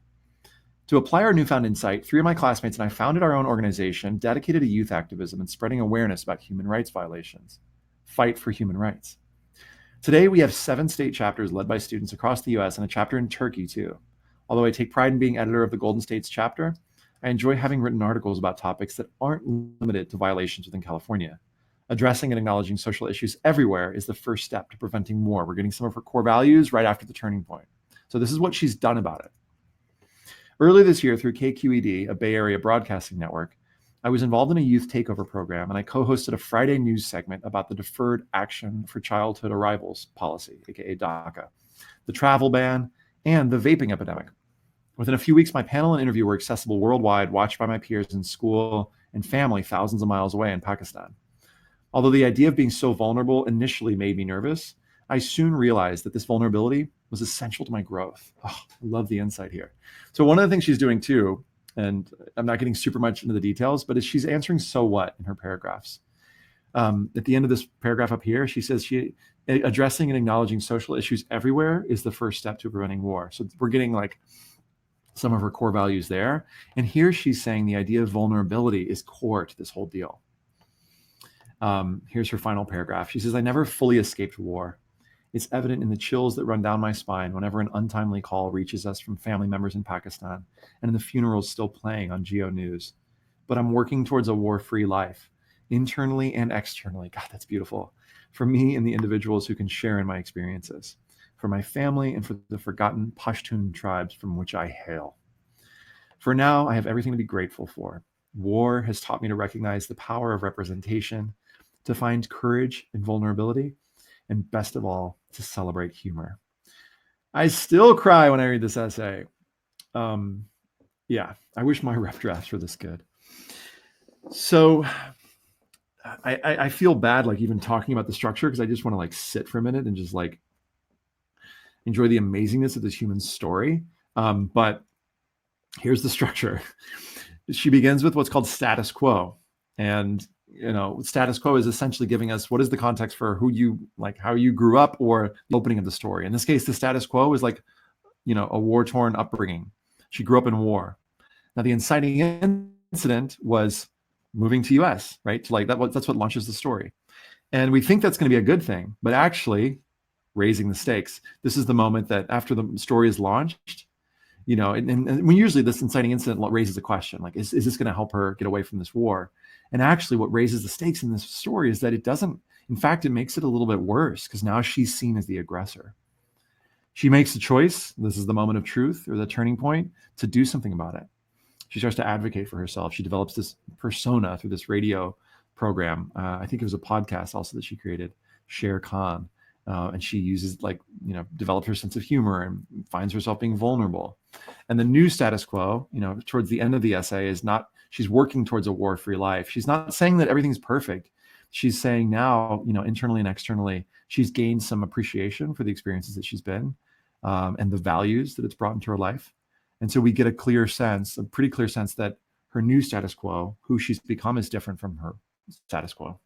To apply our newfound insight, 3 of my classmates and I founded our own organization dedicated to youth activism and spreading awareness about human rights violations. Fight for Human Rights. Today, we have 7 state chapters led by students across the US and a chapter in Turkey, too. Although I take pride in being editor of the Golden States chapter, I enjoy having written articles about topics that aren't limited to violations within California. Addressing and acknowledging social issues everywhere is the first step to preventing war. We're getting some of her core values right after the turning point. So this is what she's done about it. Earlier this year, through KQED, a Bay Area broadcasting network, I was involved in a youth takeover program, and I co-hosted a Friday news segment about the Deferred Action for Childhood Arrivals policy, aka DACA, the travel ban, and the vaping epidemic. Within a few weeks, my panel and interview were accessible worldwide, watched by my peers in school and family thousands of miles away in Pakistan. Although the idea of being so vulnerable initially made me nervous, I soon realized that this vulnerability was essential to my growth. Oh, I love the insight here. So one of the things she's doing too, and I'm not getting super much into the details, but is she's answering so what in her paragraphs. At the end of this paragraph up here, she says addressing and acknowledging social issues everywhere is the first step to preventing war. So we're getting like some of her core values there. And here she's saying the idea of vulnerability is core to this whole deal. Here's her final paragraph. She says, I never fully escaped war. It's evident in the chills that run down my spine whenever an untimely call reaches us from family members in Pakistan and in the funerals still playing on Geo News. But I'm working towards a war-free life, internally and externally. God, that's beautiful. For me and the individuals who can share in my experiences, for my family and for the forgotten Pashtun tribes from which I hail. For now, I have everything to be grateful for. War has taught me to recognize the power of representation, to find courage in vulnerability, and best of all, to celebrate humor. I still cry when I read this essay. Yeah, I wish my rep drafts were this good. So I feel bad like even talking about the structure because I just want to like sit for a minute and just like enjoy the amazingness of this human story. But here's the structure. She begins with what's called status quo. And status quo is essentially giving us what is the context for who you like, how you grew up, or the opening of the story. In this case, the status quo is like, a war-torn upbringing. She grew up in war. Now, the inciting incident was moving to US, right? To like that's what launches the story. And we think that's going to be a good thing, but actually raising the stakes. This is the moment that after the story is launched, and when usually this inciting incident raises a question, like, is this going to help her get away from this war? And actually what raises the stakes in this story is that it doesn't, in fact, it makes it a little bit worse because now she's seen as the aggressor. She makes the choice, this is the moment of truth or the turning point, to do something about it. She starts to advocate for herself. She develops this persona through this radio program. I think it was a podcast also that she created, Sher Khan. And she uses develops her sense of humor and finds herself being vulnerable. And the new status quo, towards the end of the essay is not, she's working towards a war-free life. She's not saying that everything's perfect. She's saying now, internally and externally, she's gained some appreciation for the experiences that she's been and the values that it's brought into her life. And so we get a pretty clear sense that her new status quo, who she's become, is different from her status quo.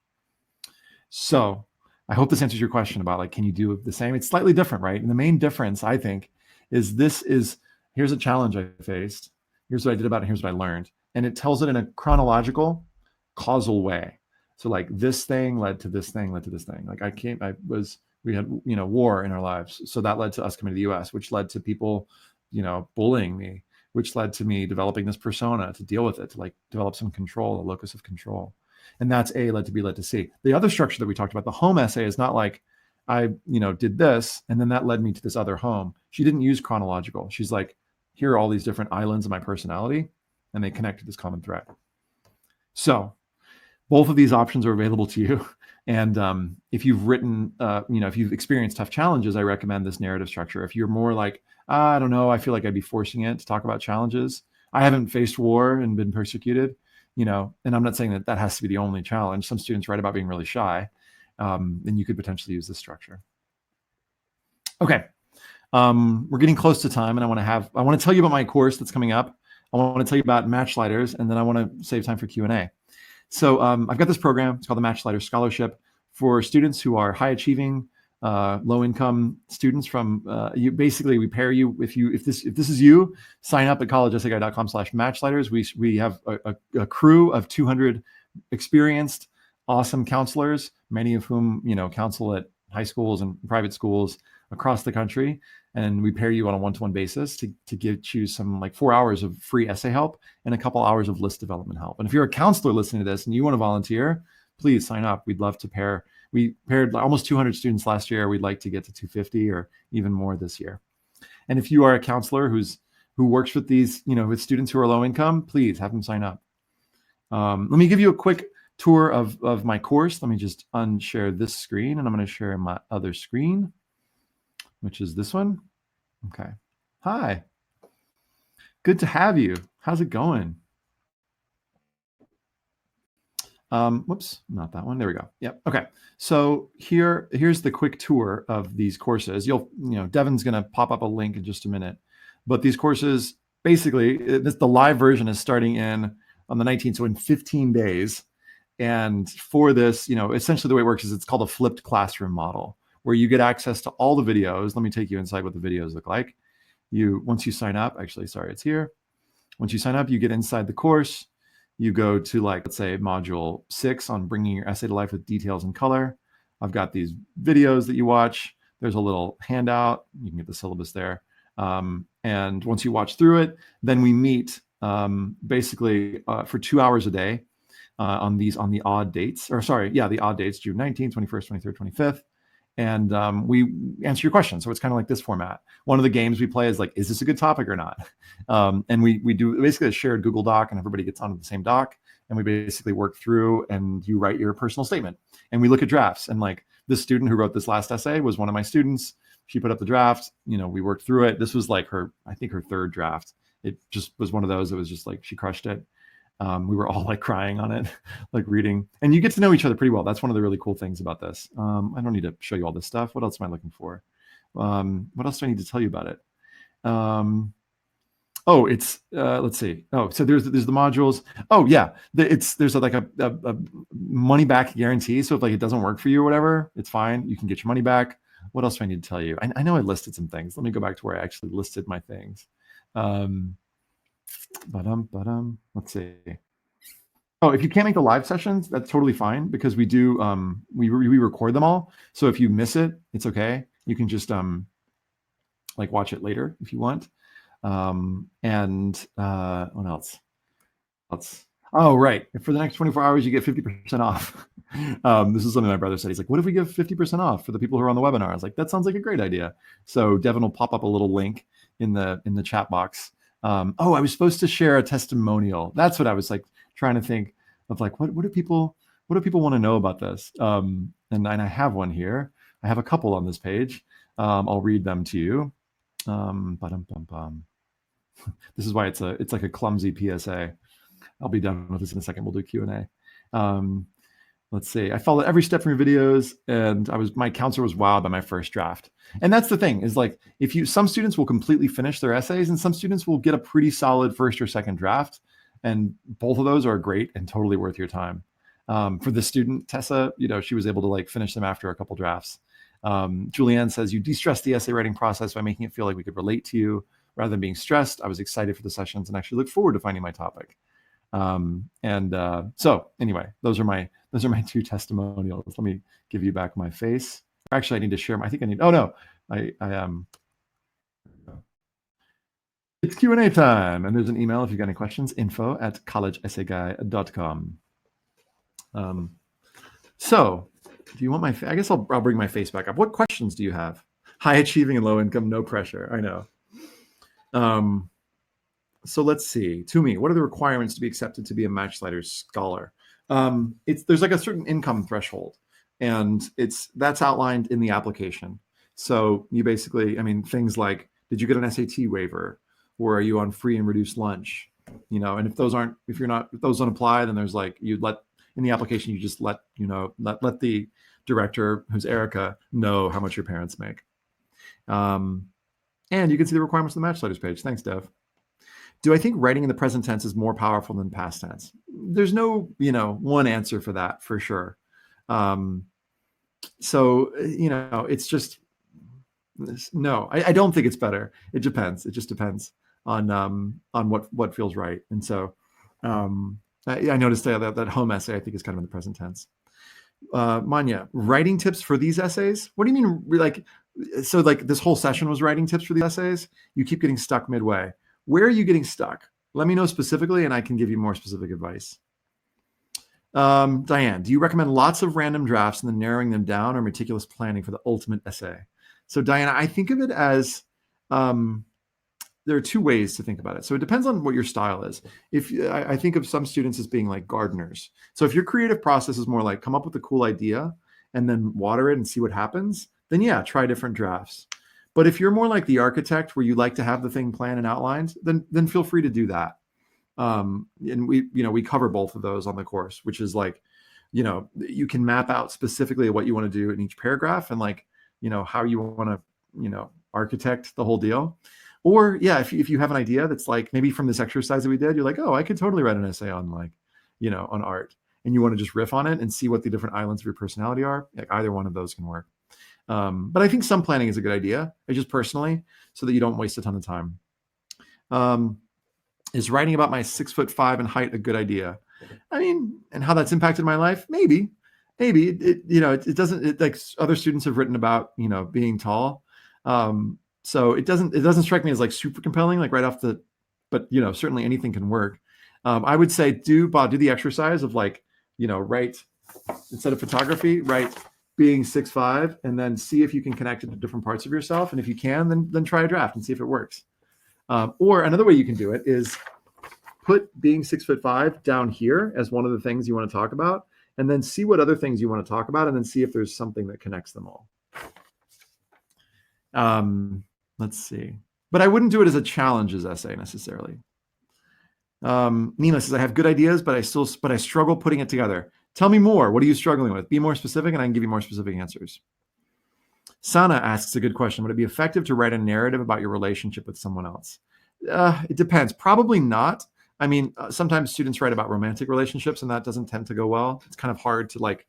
So I hope this answers your question about can you do the same? It's slightly different, right? And the main difference, I think, is here's a challenge I faced. Here's what I did about it. Here's what I learned. And it tells it in a chronological, causal way. So this thing led to this thing, led to this thing. We had, war in our lives. So that led to us coming to the US, which led to people, bullying me, which led to me developing this persona to deal with it, to develop some control, a locus of control. And that's A led to B led to C. The other structure that we talked about, the home essay, is not like I, did this and then that led me to this other home. She didn't use chronological. She's like, here are all these different islands of my personality and they connect to this common thread. So both of these options are available to you. And if you've written, if you've experienced tough challenges, I recommend this narrative structure. If you're more like, I don't know, I feel like I'd be forcing it to talk about challenges. I haven't faced war and been persecuted. And I'm not saying that has to be the only challenge. Some students write about being really shy, then you could potentially use this structure. Okay. We're getting close to time, and I want to tell you about my course that's coming up. I want to tell you about Matchlighters, and then I want to save time for Q&A. So I've got this program. It's called the Matchlighter Scholarship for students who are high achieving, low income students from you. Basically, we pair you if this is you, sign up at collegeessaguy.com/matchlighters. We have a crew of 200 experienced, awesome counselors, many of whom counsel at high schools and private schools across the country, and we pair you on a one-to-one basis to give you some like 4 hours of free essay help and a couple hours of list development help. And if you're a counselor listening to this and you want to volunteer, please sign up. We'd love to pair. We paired almost 200 students last year. We'd like to get to 250 or even more this year. And if you are a counselor who works with these, with students who are low income, please have them sign up. Let me give you a quick tour of my course. Let me just unshare this screen, and I'm going to share my other screen, which is this one. Okay. Hi. Good to have you. How's it going? Whoops, not that one. There we go. Yep. Okay. So here's the quick tour of these courses. Devin's going to pop up a link in just a minute, but these courses, basically, the live version is starting on the 19th, so in 15 days. And for this, essentially the way it works is it's called a flipped classroom model, where you get access to all the videos. Let me take you inside what the videos look like. Once you sign up, actually, sorry, it's here. Once you sign up, you get inside the course. You go to, let's say, module 6 on bringing your essay to life with details and color. I've got these videos that you watch. There's a little handout. You can get the syllabus there. And once you watch through it, then we meet basically for 2 hours a day on the odd dates, the odd dates, June 19th, 21st, 23rd, 25th. And we answer your questions. So it's kind of like this format. One of the games we play is like, is this a good topic or not? And we do basically a shared Google Doc, and everybody gets onto the same doc. And we basically work through, and you write your personal statement. And we look at drafts. And like this student who wrote this last essay was one of my students. She put up the draft. We worked through it. This was like her third draft. It just was one of those. It was just like she crushed it. We were all like crying on it, like reading, and you get to know each other pretty well. That's one of the really cool things about this. I don't need to show you all this stuff. What else am I looking for? What else do I need to tell you about it? It's let's see. Oh, so there's the modules. Oh yeah, there's like a money back guarantee. So if like it doesn't work for you or whatever, it's fine. You can get your money back. What else do I need to tell you? I know I listed some things. Let me go back to where I actually listed my things. Let's see. Oh, if you can't make the live sessions, that's totally fine, because we do we record them all. So if you miss it, it's okay. You can just like watch it later if you want. And what else? Oh, right. For the next 24 hours, you get 50% off. This is something my brother said. He's like, what if we give 50% off for the people who are on the webinar? I was like, that sounds like a great idea. So Devin will pop up a little link in the chat box. I was supposed to share a testimonial. That's what I was like trying to think of, like, what do people want to know about this? And I have one here. I have a couple on this page. I'll read them to you. This is why it's like a clumsy PSA. I'll be done with this in a second. We'll do Q&A. Let's see. I followed every step from your videos, and my counselor was wowed by my first draft. And that's the thing, is like, some students will completely finish their essays, and some students will get a pretty solid first or second draft. And both of those are great and totally worth your time. For the student, Tessa, she was able to like finish them after a couple drafts. Julianne says, you de-stress the essay writing process by making it feel like we could relate to you rather than being stressed. I was excited for the sessions and actually look forward to finding my topic. So anyway, those are my 2 testimonials. Let me give you back my face. Actually, I need to share it's Q&A time, and there's an email if you've got any questions, info@collegeessaguy.com. So do you want I guess I'll bring my face back up. What questions do you have? High achieving and low income, no pressure. I know. So let's see. To me, what are the requirements to be accepted to be a Matchlighter scholar? There's like a certain income threshold, and that's outlined in the application. So you basically, things like, did you get an SAT waiver, or are you on free and reduced lunch? And if those don't apply, then there's like, in the application, you just let the director, who's Erica, know how much your parents make. And you can see the requirements on the match letters page. Thanks, Dev. Do I think writing in the present tense is more powerful than past tense? There's no, one answer for that for sure. So, it's just, no, I don't think it's better. It depends. It just depends on what feels right. And so I noticed that home essay, I think, is kind of in the present tense. Manya, writing tips for these essays? What do you mean? So this whole session was writing tips for these essays? You keep getting stuck midway. Where are you getting stuck? Let me know specifically, and I can give you more specific advice. Diane, do you recommend lots of random drafts and then narrowing them down, or meticulous planning for the ultimate essay? So Diana, I think of it as there are two ways to think about it. So it depends on what your style is. I think of some students as being like gardeners. So if your creative process is more like come up with a cool idea and then water it and see what happens, then yeah, try different drafts. But if you're more like the architect where you like to have the thing planned and outlined, then feel free to do that. And we cover both of those on the course, which is like, you can map out specifically what you want to do in each paragraph and like, how you want to, architect the whole deal. Or yeah, if you have an idea that's like maybe from this exercise that we did, you're like, oh, I could totally write an essay on like, on art, and you want to just riff on it and see what the different islands of your personality are. Like either one of those can work. But I think some planning is a good idea, just personally, so that you don't waste a ton of time. Is writing about my 6'5" in height a good idea? I mean, and how that's impacted my life? Maybe it doesn't. Like other students have written about, being tall. So it doesn't strike me as like super compelling, like right off the, but certainly anything can work. I would say do the exercise of like, write instead of photography, write being 6'5", and then see if you can connect it to different parts of yourself. And if you can, then try a draft and see if it works. Or another way you can do it is put being 6'5" down here as one of the things you want to talk about, and then see what other things you want to talk about, and then see if there's something that connects them all. Let's see. But I wouldn't do it as a challenges essay necessarily. Nina says, I have good ideas, but I struggle putting it together. Tell me more. What are you struggling with? Be more specific, and I can give you more specific answers. Sana asks a good question. Would it be effective to write a narrative about your relationship with someone else? It depends. Probably not. I mean, sometimes students write about romantic relationships, and that doesn't tend to go well. It's kind of hard to like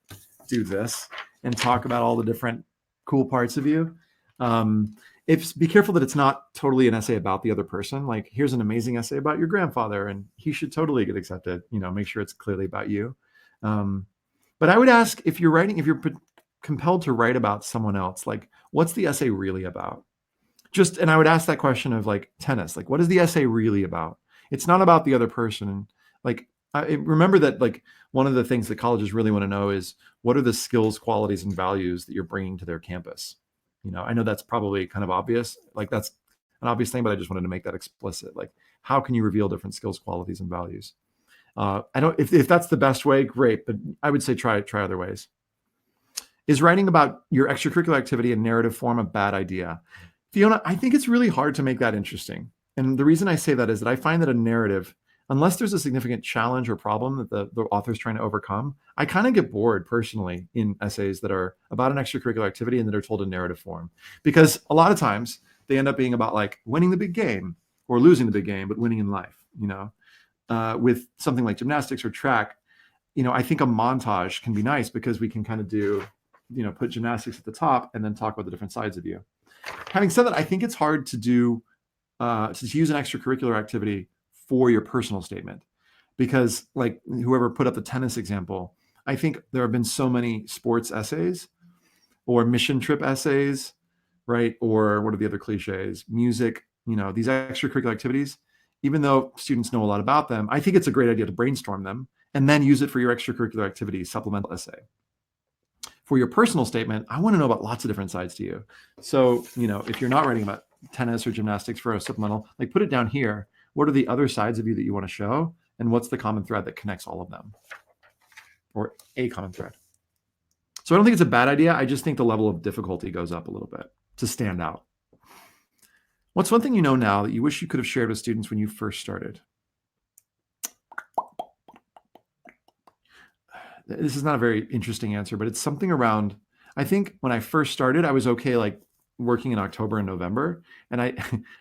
do this and talk about all the different cool parts of you. Be careful that it's not totally an essay about the other person. Like, here's an amazing essay about your grandfather, and he should totally get accepted. Make sure it's clearly about you. But I would ask if you're compelled to write about someone else, like, what's the essay really about? And I would ask that question of like tennis, like, what is the essay really about? It's not about the other person. And like, remember that like one of the things that colleges really want to know is what are the skills, qualities, and values that you're bringing to their campus? I know that's probably kind of obvious. Like that's an obvious thing, but I just wanted to make that explicit. Like, how can you reveal different skills, qualities, and values? I don't, if that's the best way, great. But I would say try other ways. Is writing about your extracurricular activity in narrative form a bad idea? Fiona, I think it's really hard to make that interesting. And the reason I say that is that I find that a narrative, unless there's a significant challenge or problem that the author's trying to overcome, I kind of get bored personally in essays that are about an extracurricular activity and that are told in narrative form. Because a lot of times they end up being about like winning the big game or losing the big game, but winning in life, with something like gymnastics or track. I think a montage can be nice because we can kind of do, put gymnastics at the top and then talk about the different sides of you. Having said that, I think it's hard to do, to use an extracurricular activity for your personal statement, because like whoever put up the tennis example, I think there have been so many sports essays or mission trip essays, right? Or what are the other cliches? Music, these extracurricular activities, even though students know a lot about them, I think it's a great idea to brainstorm them and then use it for your extracurricular activity supplemental essay. For your personal statement, I want to know about lots of different sides to you. So, if you're not writing about tennis or gymnastics for a supplemental, like put it down here. What are the other sides of you that you want to show? And what's the common thread that connects all of them? Or a common thread. So I don't think it's a bad idea. I just think the level of difficulty goes up a little bit to stand out. What's one thing you know now that you wish you could have shared with students when you first started? This is not a very interesting answer, but it's something around, I think when I first started, I was okay like working in October and November. And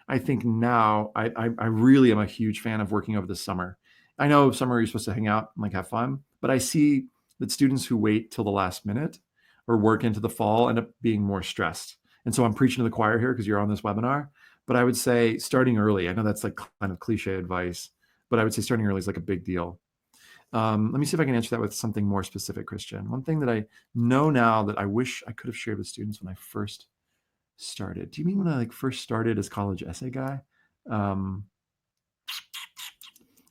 I think now I really am a huge fan of working over the summer. I know summer you're supposed to hang out and like have fun, but I see that students who wait till the last minute or work into the fall end up being more stressed. And so I'm preaching to the choir here because you're on this webinar. But I would say starting early. I know that's like kind of cliche advice, but I would say starting early is like a big deal. Let me see if I can answer that with something more specific, Christian. One thing that I know now that I wish I could have shared with students when I first started. Do you mean when I like first started as college essay guy? Um,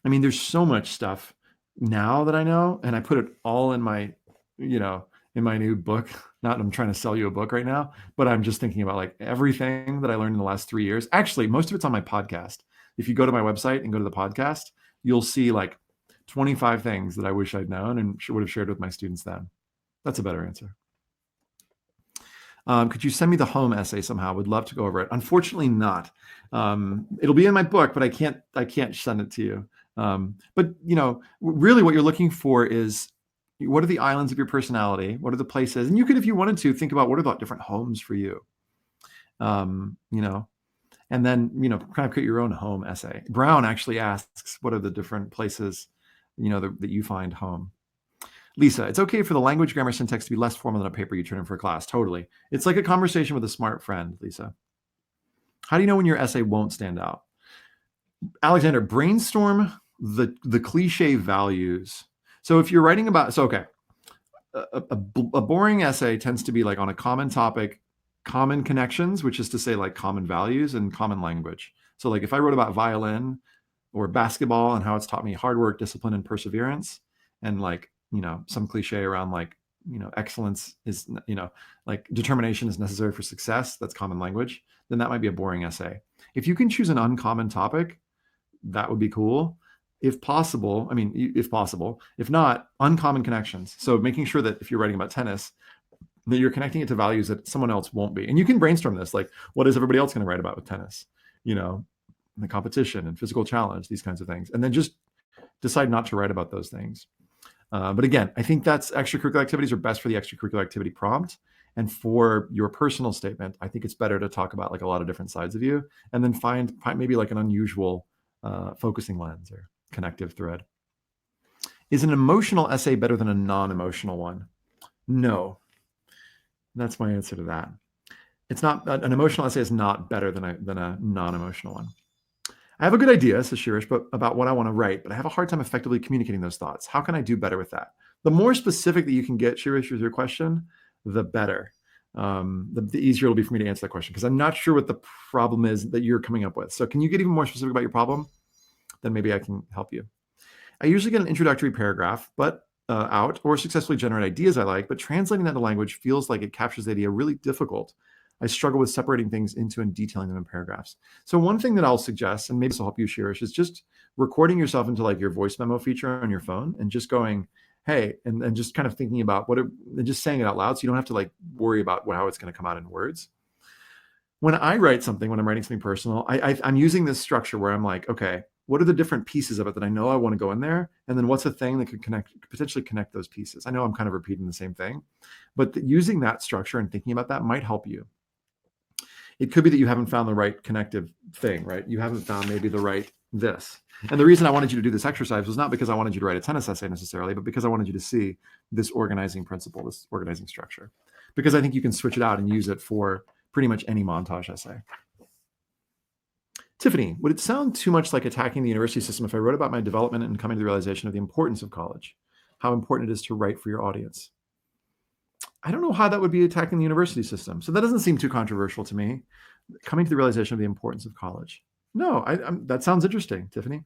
I mean, there's so much stuff now that I know, and I put it all in my, in my new book. Not I'm trying to sell you a book right now, but I'm just thinking about like everything that I learned in the last 3 years. Actually, most of it's on my podcast. If you go to my website and go to the podcast, you'll see like 25 things that I wish I'd known and would have shared with my students then. That's a better answer. Could you send me the home essay somehow? Would love to go over it. Unfortunately, not. It'll be in my book, but I can't send it to you. But really, what you're looking for is what are the islands of your personality? What are the places? And you could, if you wanted to, think about what are the different homes for you. And then kind of create your own home essay. Brown actually asks, what are the different places, that you find home? Lisa, it's okay for the language, grammar, syntax to be less formal than a paper you turn in for a class. Totally. It's like a conversation with a smart friend, Lisa. How do you know when your essay won't stand out? Alexander, brainstorm the cliche values. So if you're writing about, a boring essay tends to be like on a common topic, common connections, which is to say like common values and common language. So like if I wrote about violin or basketball and how it's taught me hard work, discipline, and perseverance, and like, some cliche around like, excellence is, like determination is necessary for success, that's common language, then that might be a boring essay. If you can choose an uncommon topic, that would be cool. If possible, if not, uncommon connections. So making sure that if you're writing about tennis, that you're connecting it to values that someone else won't be. And you can brainstorm this, like, what is everybody else going to write about with tennis? The competition and physical challenge, these kinds of things. And then just decide not to write about those things. But again, I think that's extracurricular activities are best for the extracurricular activity prompt. And for your personal statement, I think it's better to talk about like a lot of different sides of you and then find maybe like an unusual focusing lens or connective thread. Is an emotional essay better than a non-emotional one? No. That's my answer to that. It's not, an emotional essay is not better than a non-emotional one. I have a good idea, says Shirish, but about what I want to write, but I have a hard time effectively communicating those thoughts. How can I do better with that? The more specific that you can get, Shirish, with your question, the better. The easier it'll be for me to answer that question, because I'm not sure what the problem is that you're coming up with. So can you get even more specific about your problem? Then maybe I can help you. I usually get an introductory paragraph, but out, or successfully generate ideas I like, but translating that to language feels like it captures the idea really difficult. I struggle with separating things into and detailing them in paragraphs. So one thing that I'll suggest, and maybe this will help you, Shirish, is just recording yourself into like your voice memo feature on your phone and just going, hey, and just kind of thinking about and just saying it out loud. So you don't have to like worry about how it's going to come out in words. When I write something, when I'm writing something personal, I'm using this structure where I'm like, okay, what are the different pieces of it that I know I want to go in there? And then what's a thing that could potentially connect those pieces? I know I'm kind of repeating the same thing, but using that structure and thinking about that might help you. It could be that you haven't found the right connective thing, right? You haven't found maybe the right this. And the reason I wanted you to do this exercise was not because I wanted you to write a tennis essay necessarily, but because I wanted you to see this organizing principle, this organizing structure. Because I think you can switch it out and use it for pretty much any montage essay. Tiffany, would it sound too much like attacking the university system if I wrote about my development and coming to the realization of the importance of college? How important it is to write for your audience? I don't know how that would be attacking the university system. So that doesn't seem too controversial to me. Coming to the realization of the importance of college. No, that sounds interesting, Tiffany.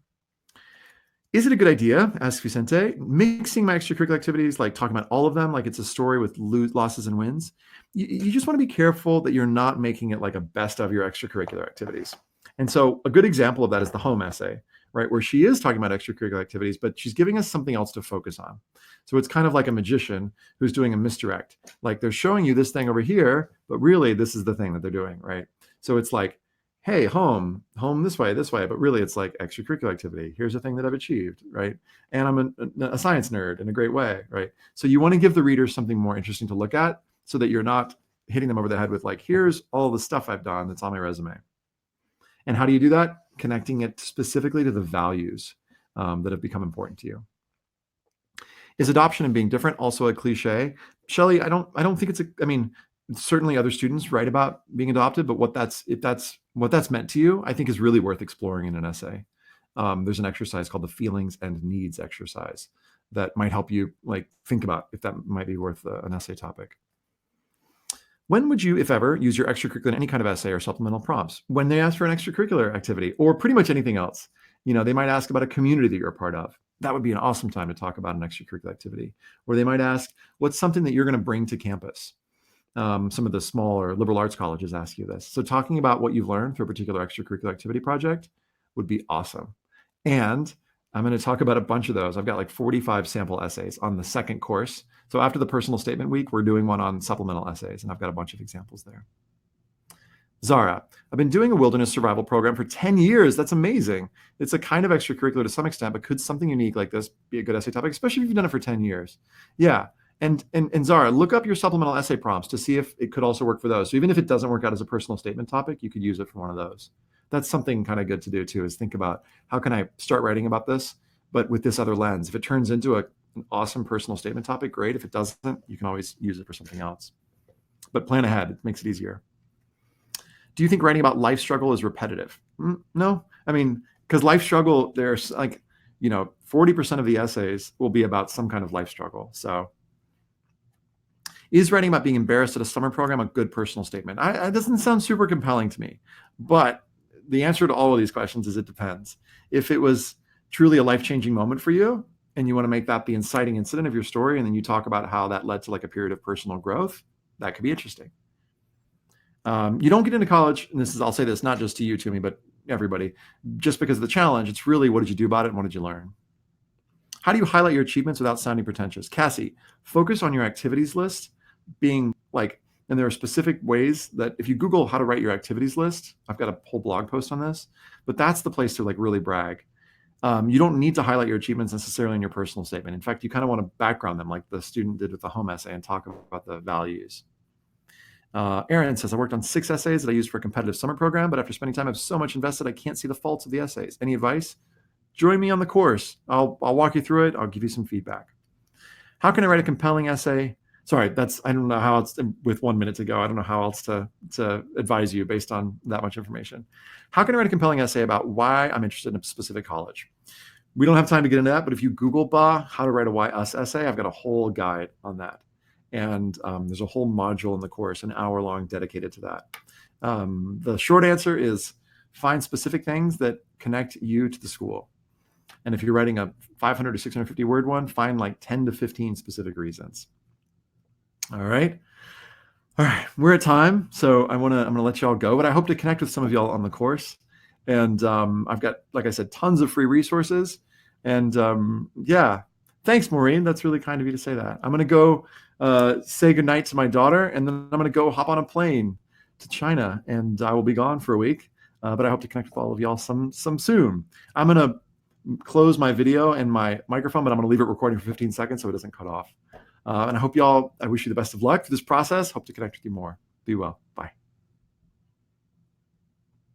Is it a good idea, asks Vicente, mixing my extracurricular activities, like talking about all of them, like it's a story with losses and wins? You just want to be careful that you're not making it like a best of your extracurricular activities. And so a good example of that is the home essay, right? Where she is talking about extracurricular activities, but she's giving us something else to focus on. So it's kind of like a magician who's doing a misdirect. Like they're showing you this thing over here, but really this is the thing that they're doing, right? So it's like, hey, home this way, but really it's like extracurricular activity. Here's the thing that I've achieved, right? And I'm a science nerd in a great way, right? So you want to give the reader something more interesting to look at so that you're not hitting them over the head with like, here's all the stuff I've done that's on my resume. And how do you do that? Connecting it specifically to the values that have become important to you. Is adoption and being different also a cliche? Shelley, I don't think it's I mean, certainly other students write about being adopted, but what that's meant to you, I think is really worth exploring in an essay. There's an exercise called the feelings and needs exercise that might help you like think about if that might be worth an essay topic. When would you, if ever, use your extracurricular in any kind of essay or supplemental prompts? When they ask for an extracurricular activity or pretty much anything else. They might ask about a community that you're a part of. That would be an awesome time to talk about an extracurricular activity. Or they might ask, what's something that you're going to bring to campus? Some of the smaller liberal arts colleges ask you this. So talking about what you've learned through a particular extracurricular activity project would be awesome. And I'm going to talk about a bunch of those. I've got like 45 sample essays on the second course. So after the personal statement week, we're doing one on supplemental essays, and I've got a bunch of examples there. Zara, I've been doing a wilderness survival program for 10 years. That's amazing. It's a kind of extracurricular to some extent, but could something unique like this be a good essay topic, especially if you've done it for 10 years? Yeah. And Zara, look up your supplemental essay prompts to see if it could also work for those. So even if it doesn't work out as a personal statement topic, you could use it for one of those. That's something kind of good to do too, is think about how can I start writing about this, but with this other lens. If it turns into an awesome personal statement topic, great. If it doesn't, you can always use it for something else. But plan ahead, it makes it easier. Do you think writing about life struggle is repetitive? No, I mean, because life struggle, there's like, 40% of the essays will be about some kind of life struggle. So is writing about being embarrassed at a summer program a good personal statement? It doesn't sound super compelling to me, but the answer to all of these questions is it depends. If it was truly a life-changing moment for you and you want to make that the inciting incident of your story, and then you talk about how that led to like a period of personal growth, that could be interesting. You don't get into college, and I'll say this not just to you, to me, but everybody, just because of the challenge. It's really, what did you do about it and what did you learn? How do you highlight your achievements without sounding pretentious? Cassie, focus on your activities list being like, and there are specific ways that if you Google how to write your activities list, I've got a whole blog post on this, but that's the place to like really brag. You don't need to highlight your achievements necessarily in your personal statement. In fact, you kind of want to background them like the student did with the home essay and talk about the values. Aaron says, I worked on 6 essays that I used for a competitive summer program, but after spending time, I've so much invested, I can't see the faults of the essays. Any advice? Join me on the course. I'll walk you through it. I'll give you some feedback. How can I write a compelling essay? Sorry, I don't know how else, with 1 minute to go, I don't know how else to advise you based on that much information. How can I write a compelling essay about why I'm interested in a specific college? We don't have time to get into that, but if you Google how to write a why us essay, I've got a whole guide on that. And there's a whole module in the course, an hour long, dedicated to that. The short answer is find specific things that connect you to the school. And if you're writing a 500 to 650 word one, find like 10 to 15 specific reasons. All right. We're at time. So I'm going to let y'all go, but I hope to connect with some of y'all on the course. And I've got, like I said, tons of free resources. And yeah, thanks, Maureen. That's really kind of you to say that. I'm going to go say goodnight to my daughter, and then I'm going to go hop on a plane to China, and I will be gone for a week. But I hope to connect with all of y'all some soon. I'm going to close my video and my microphone, but I'm going to leave it recording for 15 seconds so it doesn't cut off. And I wish you the best of luck for this process. Hope to connect with you more. Be well. Bye.